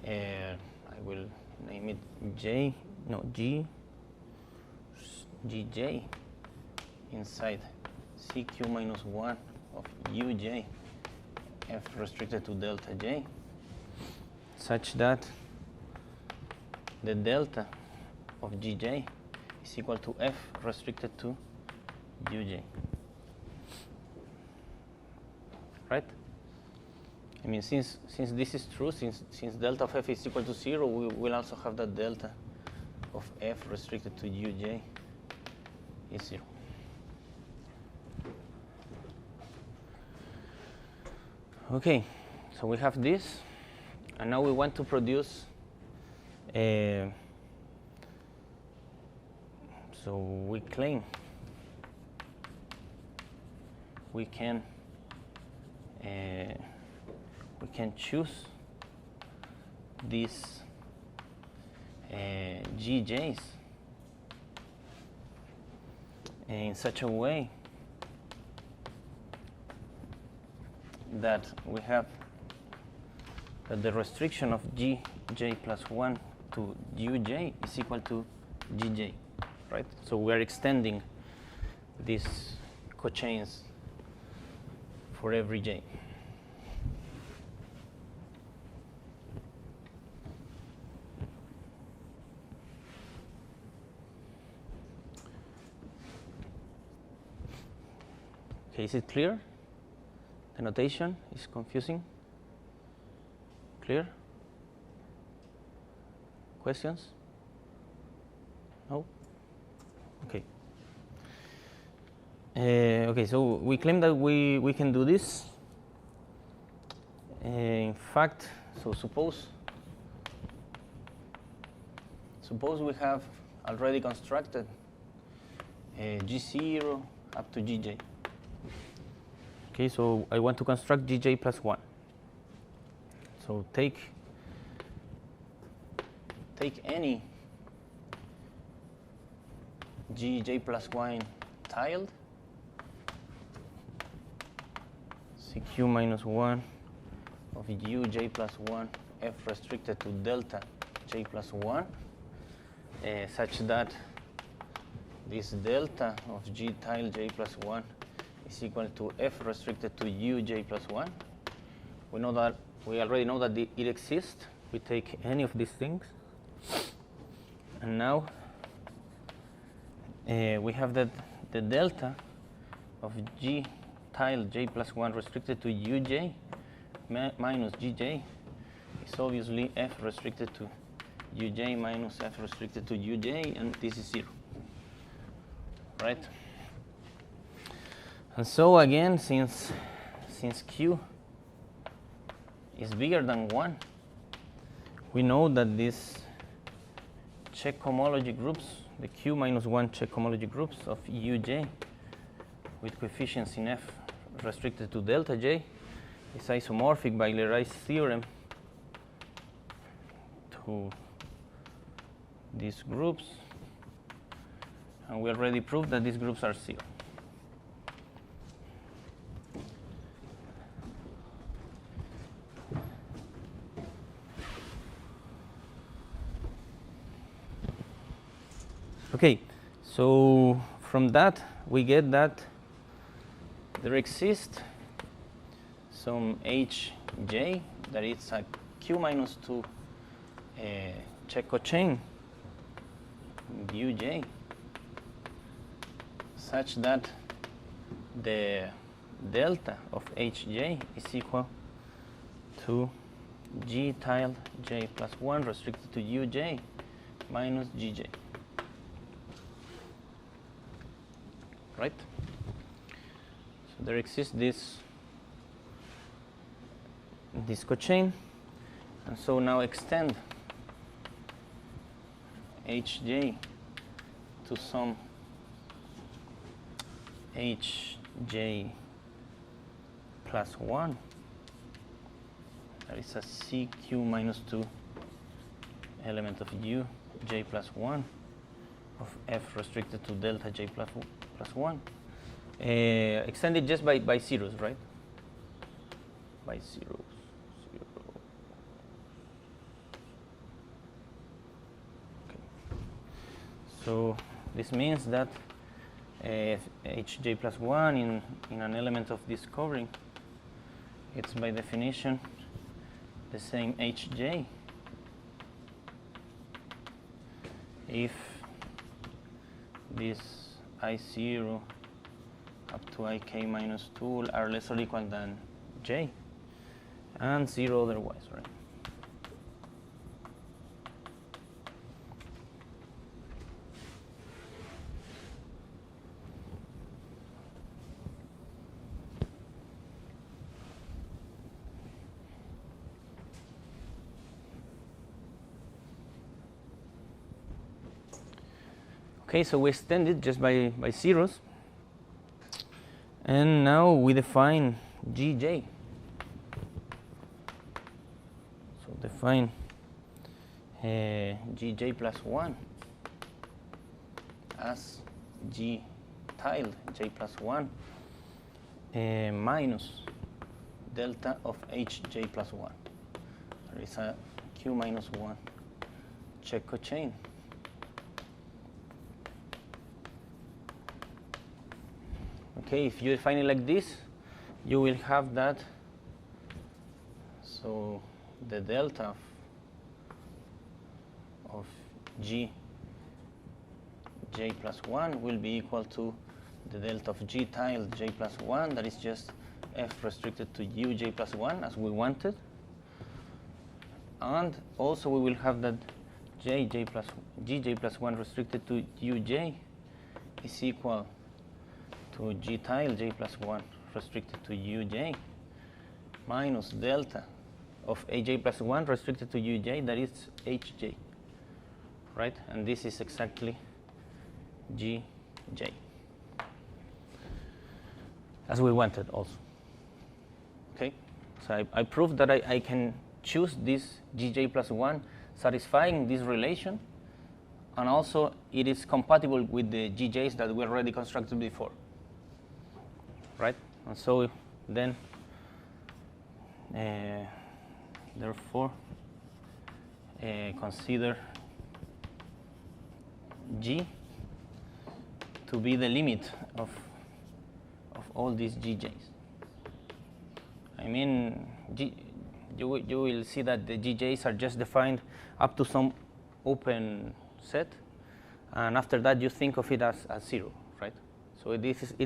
I will name it Gj inside CQ minus 1 of Uj f restricted to delta j, such that the delta of Gj is equal to f restricted to Uj, right? I mean, since this is true, since delta of f is equal to 0, we will also have that delta of f restricted to Uj is 0. Okay, so we have this, and now we want to produce so we claim we can choose this GJs in such a way that we have that the restriction of Gj plus 1 to Uj is equal to Gj, right? So we are extending these cochains for every j. Okay, is it clear? The notation is confusing? Clear? Questions? No? Okay. Okay, so we claim that we can do this. In fact, so suppose we have already constructed G0 up to Gj. Okay, so I want to construct Gj plus 1. So take any Gj plus 1 tiled, Cq minus 1 of Uj plus 1 f restricted to delta j plus 1, such that this delta of G tile j plus 1 is equal to f restricted to Uj plus 1. We already know that it exists. We take any of these things, and now we have that the delta of G tile j plus 1 restricted to Uj minus Gj is obviously f restricted to Uj minus f restricted to Uj, and this is 0, right? And so again, since Q is bigger than 1, we know that these check homology groups, the Q minus 1 check homology groups of Uj with coefficients in f restricted to delta j is isomorphic by Leray's theorem to these groups, and we already proved that these groups are 0. Okay, so from that we get that there exists some Hj that is a Q minus 2 check cochain Uj, such that the delta of Hj is equal to G tilde j plus 1 restricted to Uj minus Gj. Right? So there exists this cochain, and so now extend Hj to some Hj plus 1. That is a Cq minus 2 element of Uj plus 1 of f restricted to delta j plus 1. Extended just by zeros, right? By zeros. Okay. So this means that Hj plus 1 in an element of this covering, it's by definition the same Hj if this I0 up to ik minus 2 are less or equal than j, and 0 otherwise, right? Okay, so we extend it just by zeros, and now we define Gj. So define Gj plus 1 as G tilde J plus 1 minus delta of Hj plus 1. There is a Q minus 1 check cochain. Okay, if you define it like this, you will have that. So the delta of G J plus 1 will be equal to the delta of G tilde J plus 1, that is just F restricted to Uj plus 1 as we wanted. And also we will have that Gj plus 1 restricted to Uj is equal to G tilde J plus 1 restricted to Uj minus delta of Aj plus 1 restricted to Uj, that is Hj, right? And this is exactly Gj, as we wanted also. Okay, so I proved that I can choose this Gj plus 1 satisfying this relation, and also it is compatible with the Gj's that we already constructed before, right? And so then, therefore, consider G to be the limit of all these Gj's. I mean, you will see that the Gj's are just defined up to some open set, and after that you think of it as 0, right? So it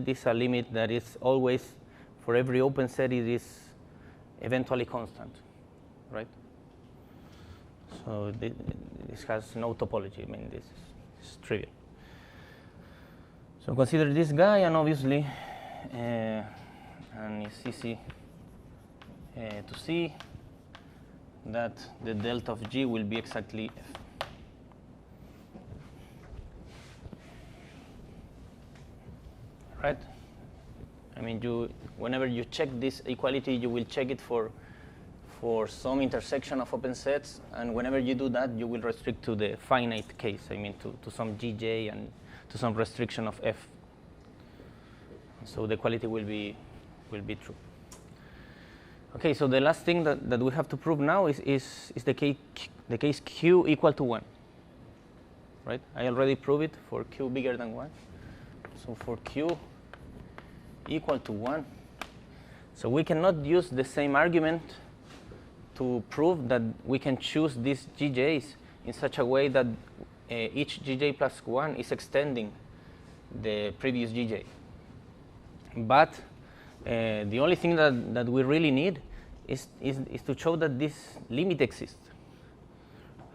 is a limit that is always, for every open set, it is eventually constant, right? So this has no topology. I mean, this is trivial. So consider this guy, and obviously, and it's easy to see that the delta of G will be exactly F. Right? I mean, whenever you check this equality, you will check it for some intersection of open sets, and whenever you do that, you will restrict to the finite case. I mean, to some Gj and to some restriction of F. So the equality will be true. Okay, so the last thing that we have to prove now is the case Q equal to 1. Right? I already proved it for Q bigger than 1. So for Q equal to 1, so we cannot use the same argument to prove that we can choose these Gj's in such a way that each Gj plus 1 is extending the previous Gj. But the only thing that we really need is to show that this limit exists,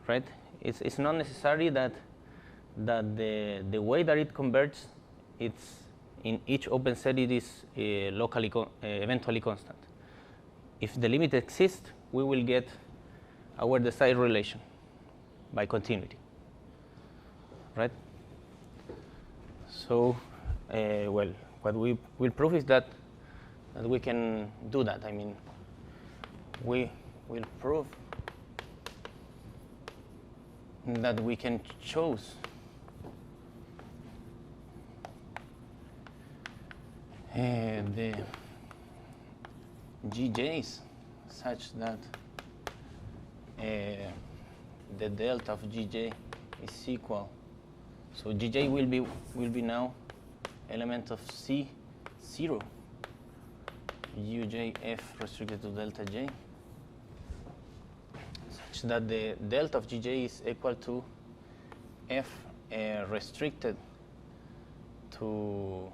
right? It's not necessary that the way that it converges, it's in each open set it is locally eventually constant. If the limit exists, we will get our desired relation by continuity, right? So, well, what we will prove is that we can do that. I mean, we will prove that we can choose the Gj's such that the delta of Gj is equal. So Gj will be now element of C0 Uj F restricted to delta J, such that the delta of Gj is equal to F restricted to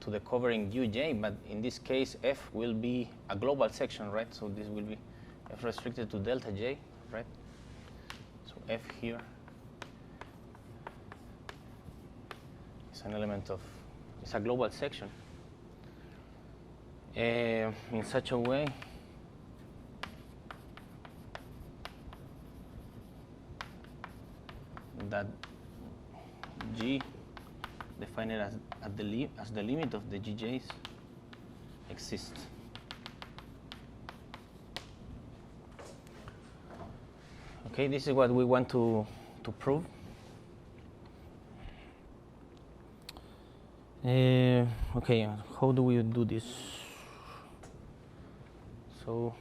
the covering Uj, but in this case F will be a global section, right? So this will be F restricted to delta J, right? So F here is an element of, it's a global section in such a way that G defined as the limit of the Gj's exists. Okay, this is what we want to prove. Okay, how do we do this? So,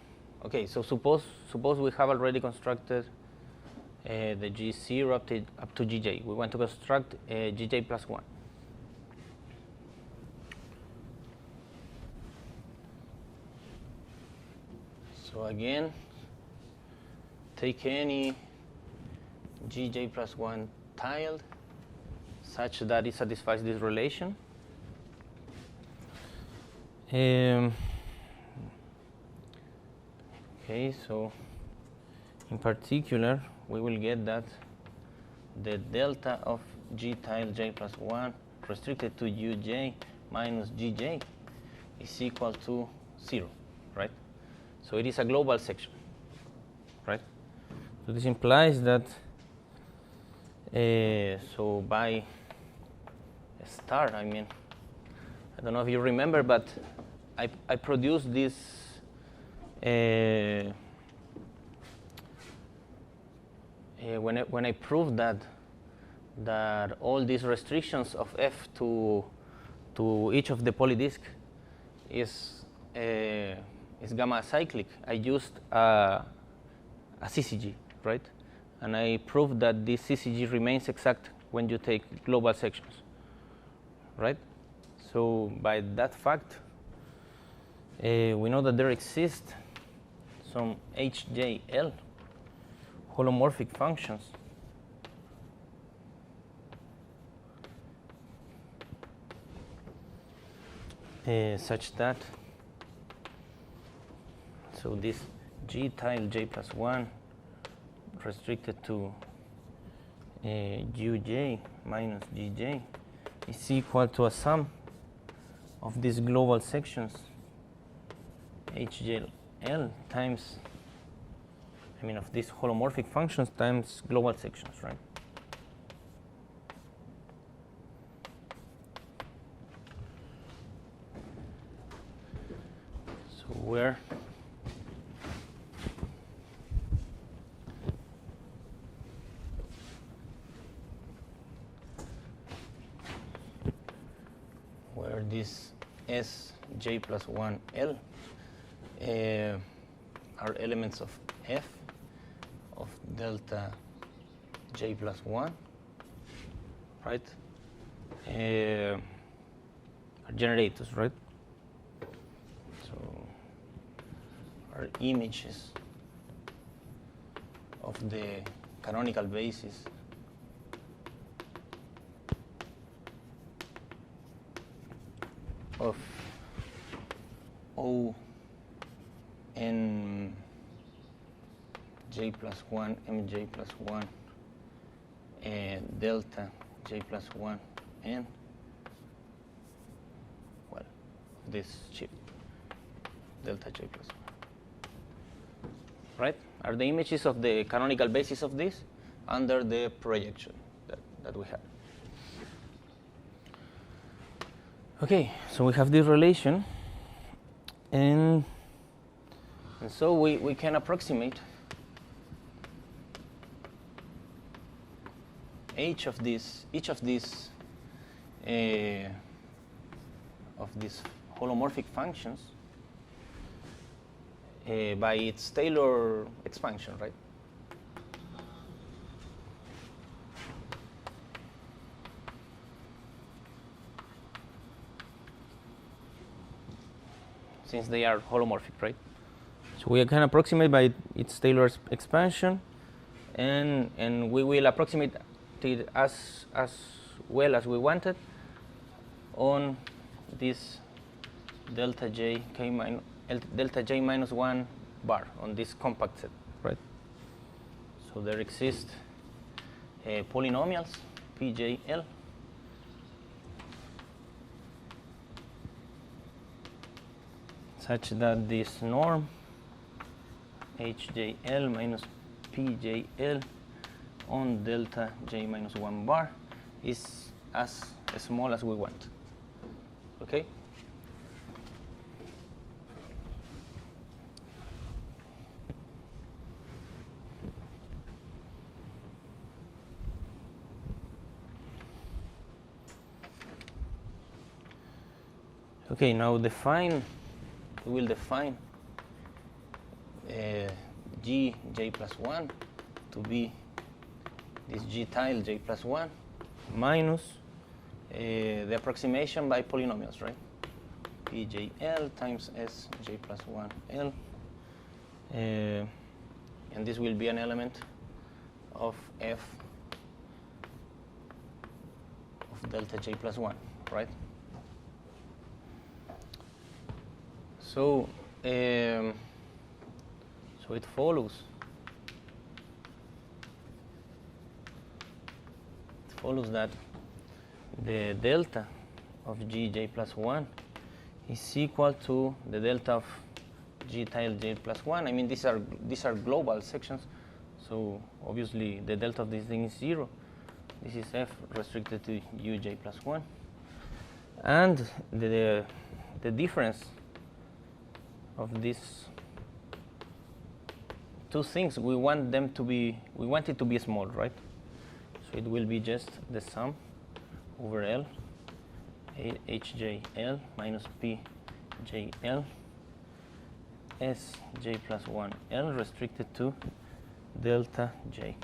okay, so suppose we have already constructed the G0 up to Gj. We want to construct Gj plus 1. So again, take any Gj plus 1 tilde such that it satisfies this relation. Okay, so in particular, we will get that the delta of G tilde j plus 1 restricted to Uj minus Gj is equal to 0, right? So it is a global section, right? So this implies that, so by a star, I mean, I don't know if you remember, but I produced this when I proved that all these restrictions of f to each of the polydisc is gamma acyclic. I used a CCG, right? And I proved that this CCG remains exact when you take global sections, right? So by that fact, we know that there exist some HJL holomorphic functions such that, so this G tilde j plus 1 restricted to Uj minus Gj is equal to a sum of these global sections HJL times, I mean, of these holomorphic functions times global sections, right? So where this Sj plus 1L are elements of f of delta j plus 1, right? Are generators, right? So are images of the canonical basis of O n j plus 1 mj plus 1 and delta j plus 1 n, well, this shift delta j plus 1, right? Are the images of the canonical basis of this under the projection that we have. Okay, so we have this relation, and so we can approximate each of these holomorphic functions by its Taylor expansion, right? Since they are holomorphic, right? So we can approximate by its Taylor expansion, and we will approximate it as well as we wanted on this delta j minus 1 bar on this compact set, right? So there exist polynomials pjl such that this norm hjl minus pjl on delta j minus 1 bar is as small as we want. Okay? Okay, now we will define g j plus 1 to be this g tile j plus 1 minus the approximation by polynomials, right? pjl times s j plus 1 l, and this will be an element of f of delta j plus 1, right? So it follows that the delta of gj plus 1 is equal to the delta of g tile j plus 1. I mean, these are global sections, so obviously the delta of this thing is 0. This is f restricted to uj plus 1, and the difference of these two things, we want it to be small, right? So it will be just the sum over L, hjl minus pjl sj plus 1 L restricted to delta j.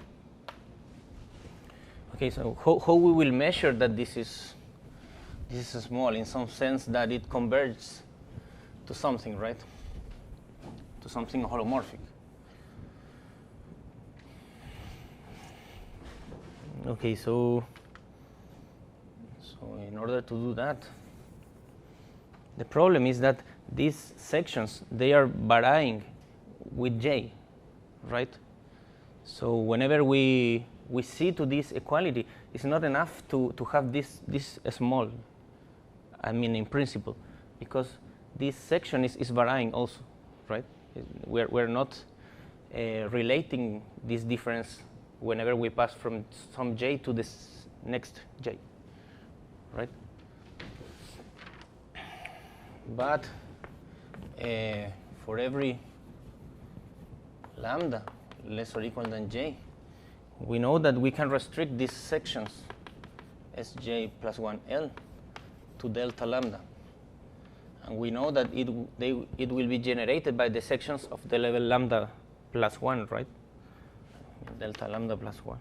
Okay, so how we will measure that this is small, in some sense that it converges to something, right? To something holomorphic. Okay, so in order to do that, the problem is that these sections, they are varying with j, right? So whenever we see to this equality, it's not enough to have this small, I mean in principle, because this section is varying also, right? We're not relating this difference whenever we pass from some j to this next j, right? But for every lambda less or equal than j, we know that we can restrict these sections sj plus 1l to delta lambda. And we know that it will be generated by the sections of the level lambda plus 1, right? Delta lambda plus 1.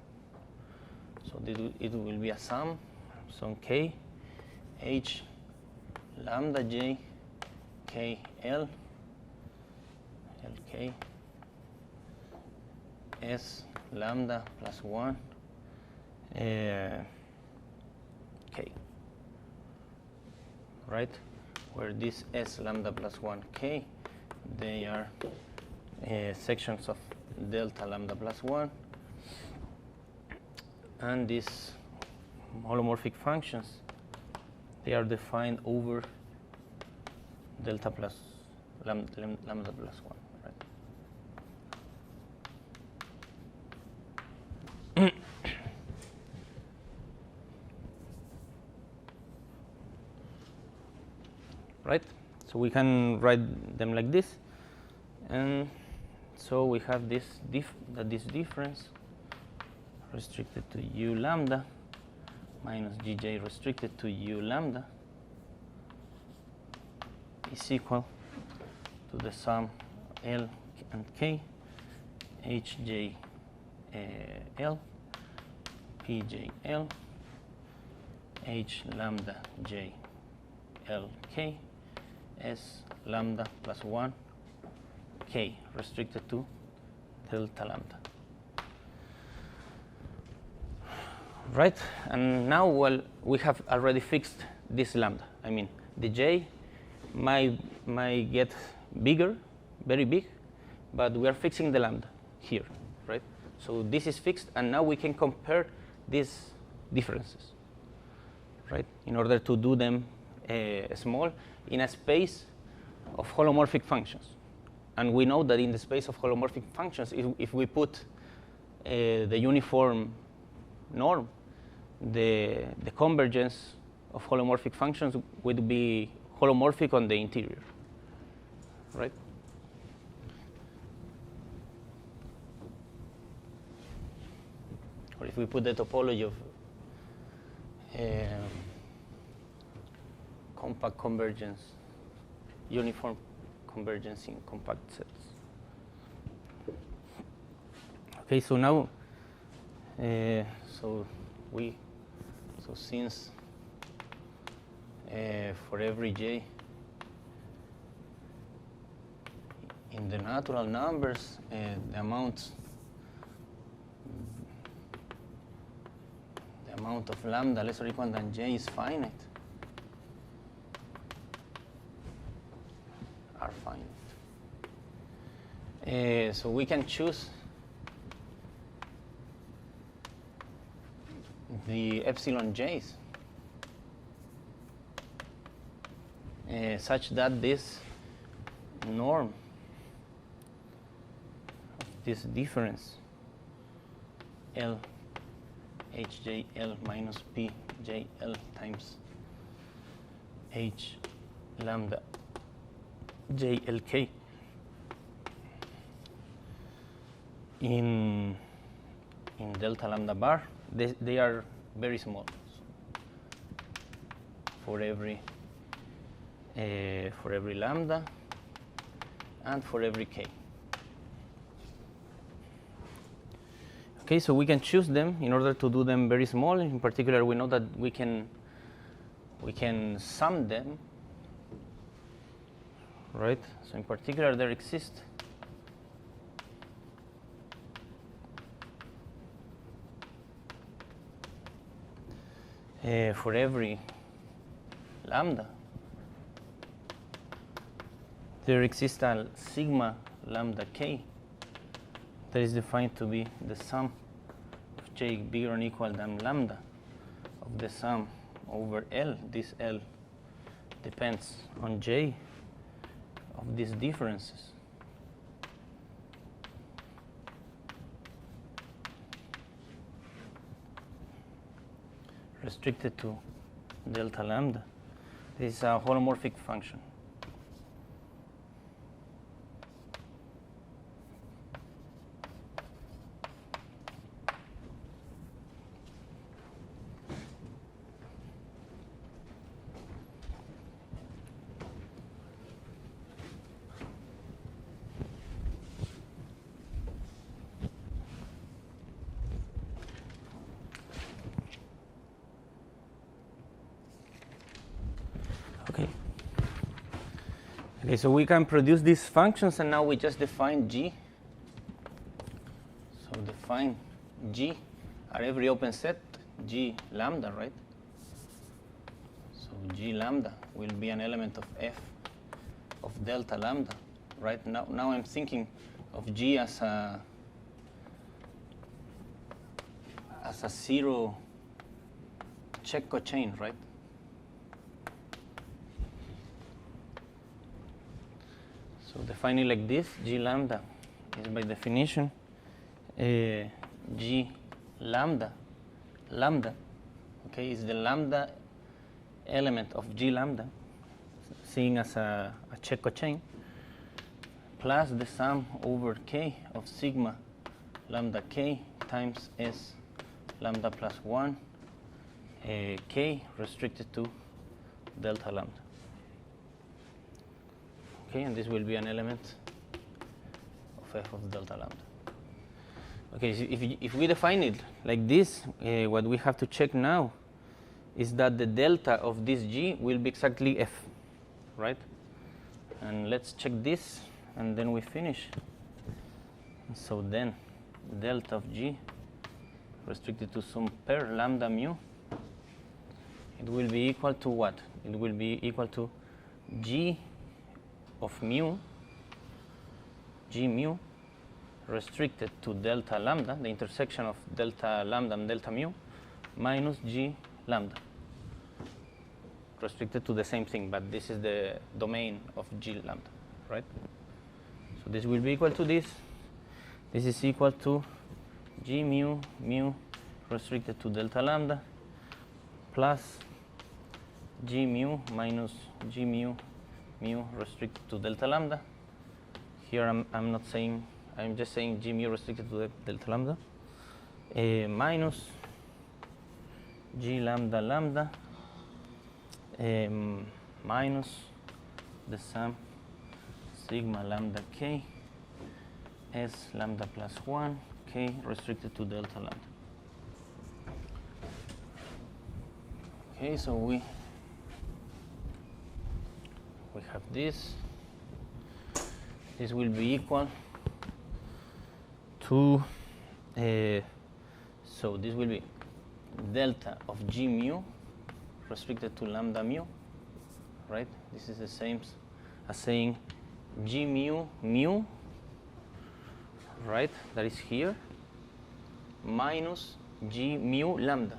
So it will be a sum, some k, h lambda j, k l, lk, s lambda plus 1, k, right? Where this s lambda plus 1 k, they are sections of delta lambda plus 1, and these holomorphic functions, they are defined over delta plus lambda plus 1, right? Right? So we can write them like this, and so we have this difference restricted to u lambda minus gj restricted to u lambda is equal to the sum L and K, Hj L, Pj L, H lambda J L K, S lambda plus 1 K restricted to delta lambda. Right? And now, well, we have already fixed this lambda. I mean, the J might get bigger, very big, but we are fixing the lambda here, right? So this is fixed, and now we can compare these differences, right? In order to do them small in a space of holomorphic functions. And we know that in the space of holomorphic functions, if we put the uniform norm, the convergence of holomorphic functions would be holomorphic on the interior, right? Or if we put the topology of compact convergence uniform convergence in compact sets. Okay, so now, since for every j in the natural numbers, the amount of lambda less or equal than j is finite, are finite. So we can choose the epsilon j's such that this norm of this difference L HJL minus PJL times H lambda JLK in delta lambda bar, they are very small for every lambda and for every k. Okay, so we can choose them in order to do them very small. In particular, we know that we can sum them, right? So in particular, there exist for every lambda, there exists a sigma lambda k that is defined to be the sum of j bigger or equal than lambda of the sum over L. This L depends on j of these differences. Restricted to delta lambda. This is a holomorphic function. Okay, so we can produce these functions, and now we just define G. So define G at every open set, G lambda, right? So G lambda will be an element of F of delta lambda, right? Now I'm thinking of G as a zero check cochain, right? So defining like this, G lambda is by definition G lambda, okay, is the lambda element of G lambda, seen as a check cochain, plus the sum over K of sigma lambda K times S lambda plus 1 K restricted to delta lambda. Okay, and this will be an element of F of delta lambda. Okay, so if we define it like this, what we have to check now is that the delta of this G will be exactly F, right? And let's check this, and then we finish. So then, delta of G restricted to some pair lambda mu, it will be equal to what? It will be equal to G of mu, G mu, restricted to delta lambda, the intersection of delta lambda and delta mu, minus G lambda, restricted to the same thing, but this is the domain of G lambda, right? So this will be equal to this. This is equal to G mu, restricted to delta lambda, plus G mu minus G mu, restricted to delta lambda. Here I'm not saying, I'm just saying G mu restricted to delta lambda, minus G lambda minus the sum sigma lambda k s lambda plus 1 k restricted to delta lambda. Okay, so we have this. This will be equal to so this will be delta of g mu restricted to lambda mu, right? This is the same as saying g mu mu, right? That is here, minus g mu lambda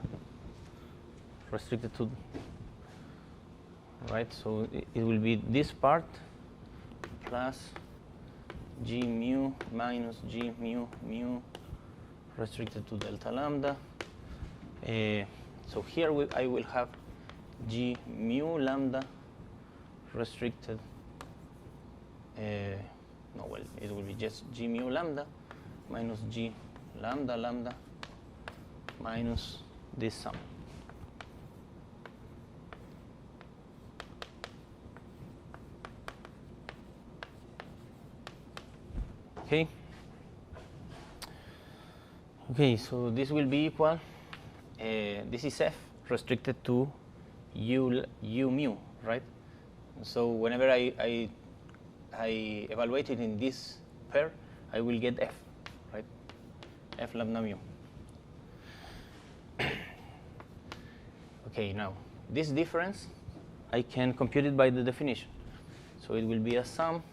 restricted to, right? So it will be this part plus g mu minus g mu mu restricted to delta lambda. So here I will have g mu lambda restricted, no, well, it will be just g mu lambda minus g lambda lambda minus this sum. Okay. Okay, so this will be equal. This is f restricted to u mu, right? So whenever I evaluate it in this pair, I will get f, right? F lambda mu. Okay, now this difference I can compute it by the definition. So it will be a sum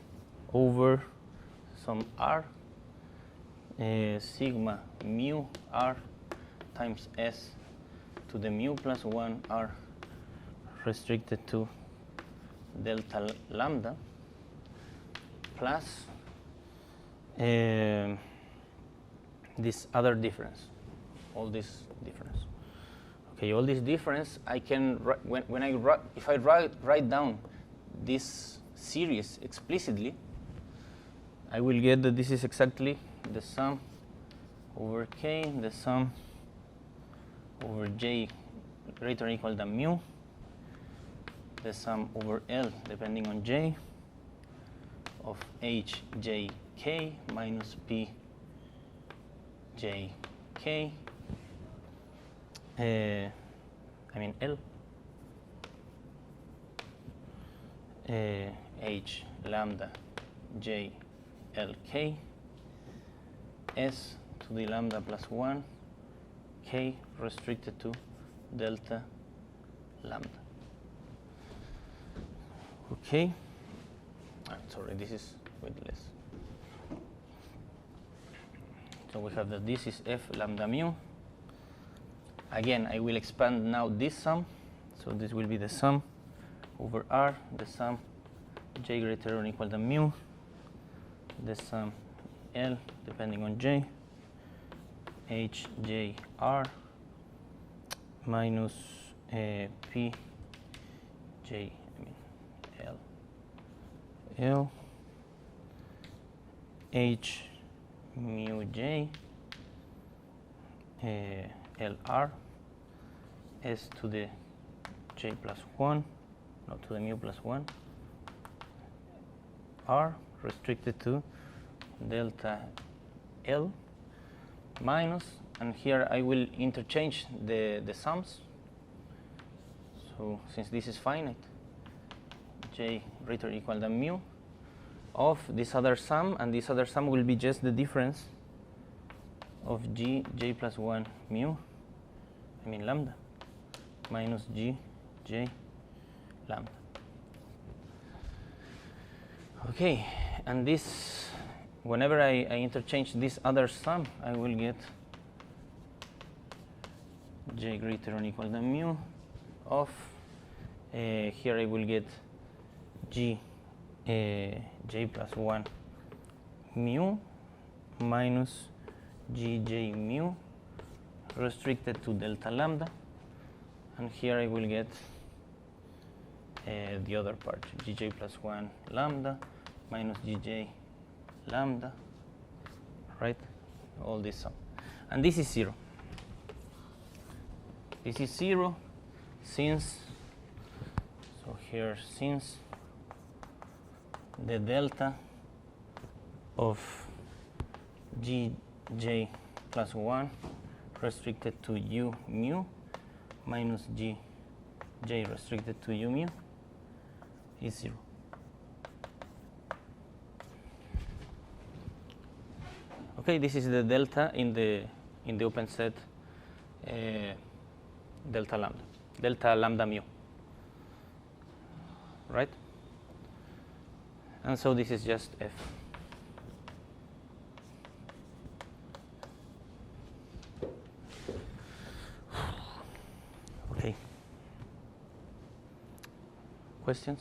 over some r sigma mu r times s to the mu plus 1 r restricted to delta lambda plus this other difference, all this difference. Okay, all this difference I can if I write down this series explicitly, I will get that this is exactly the sum over k, the sum over j greater or equal than mu, the sum over L depending on j of h j k minus p j k, I mean L, h lambda j L k s to the lambda plus 1 k restricted to delta lambda. Okay. Sorry, this is with less. So we have that this is f lambda mu. Again, I will expand now this sum. So this will be the sum over r, the sum j greater or equal than mu, the sum L depending on j, h j r minus p j, L L h mu j L r s to the j plus 1, not to the mu plus 1 r restricted to delta L minus, and here I will interchange the sums. So since this is finite, j greater or equal than mu of this other sum, and this other sum will be just the difference of j plus 1 mu, I mean lambda, minus j lambda. Okay, and this, whenever I interchange this other sum, I will get j greater or equal than mu of, here I will get j plus 1 mu minus j mu restricted to delta lambda, and here I will get the other part, j plus 1 lambda minus j lambda, right? All this sum. And this is 0. This is 0 since, so here since the delta of Gj plus 1 restricted to U mu minus Gj restricted to U mu is 0. Okay, this is the delta in the open set delta lambda mu, right? And so this is just F. Okay. Questions?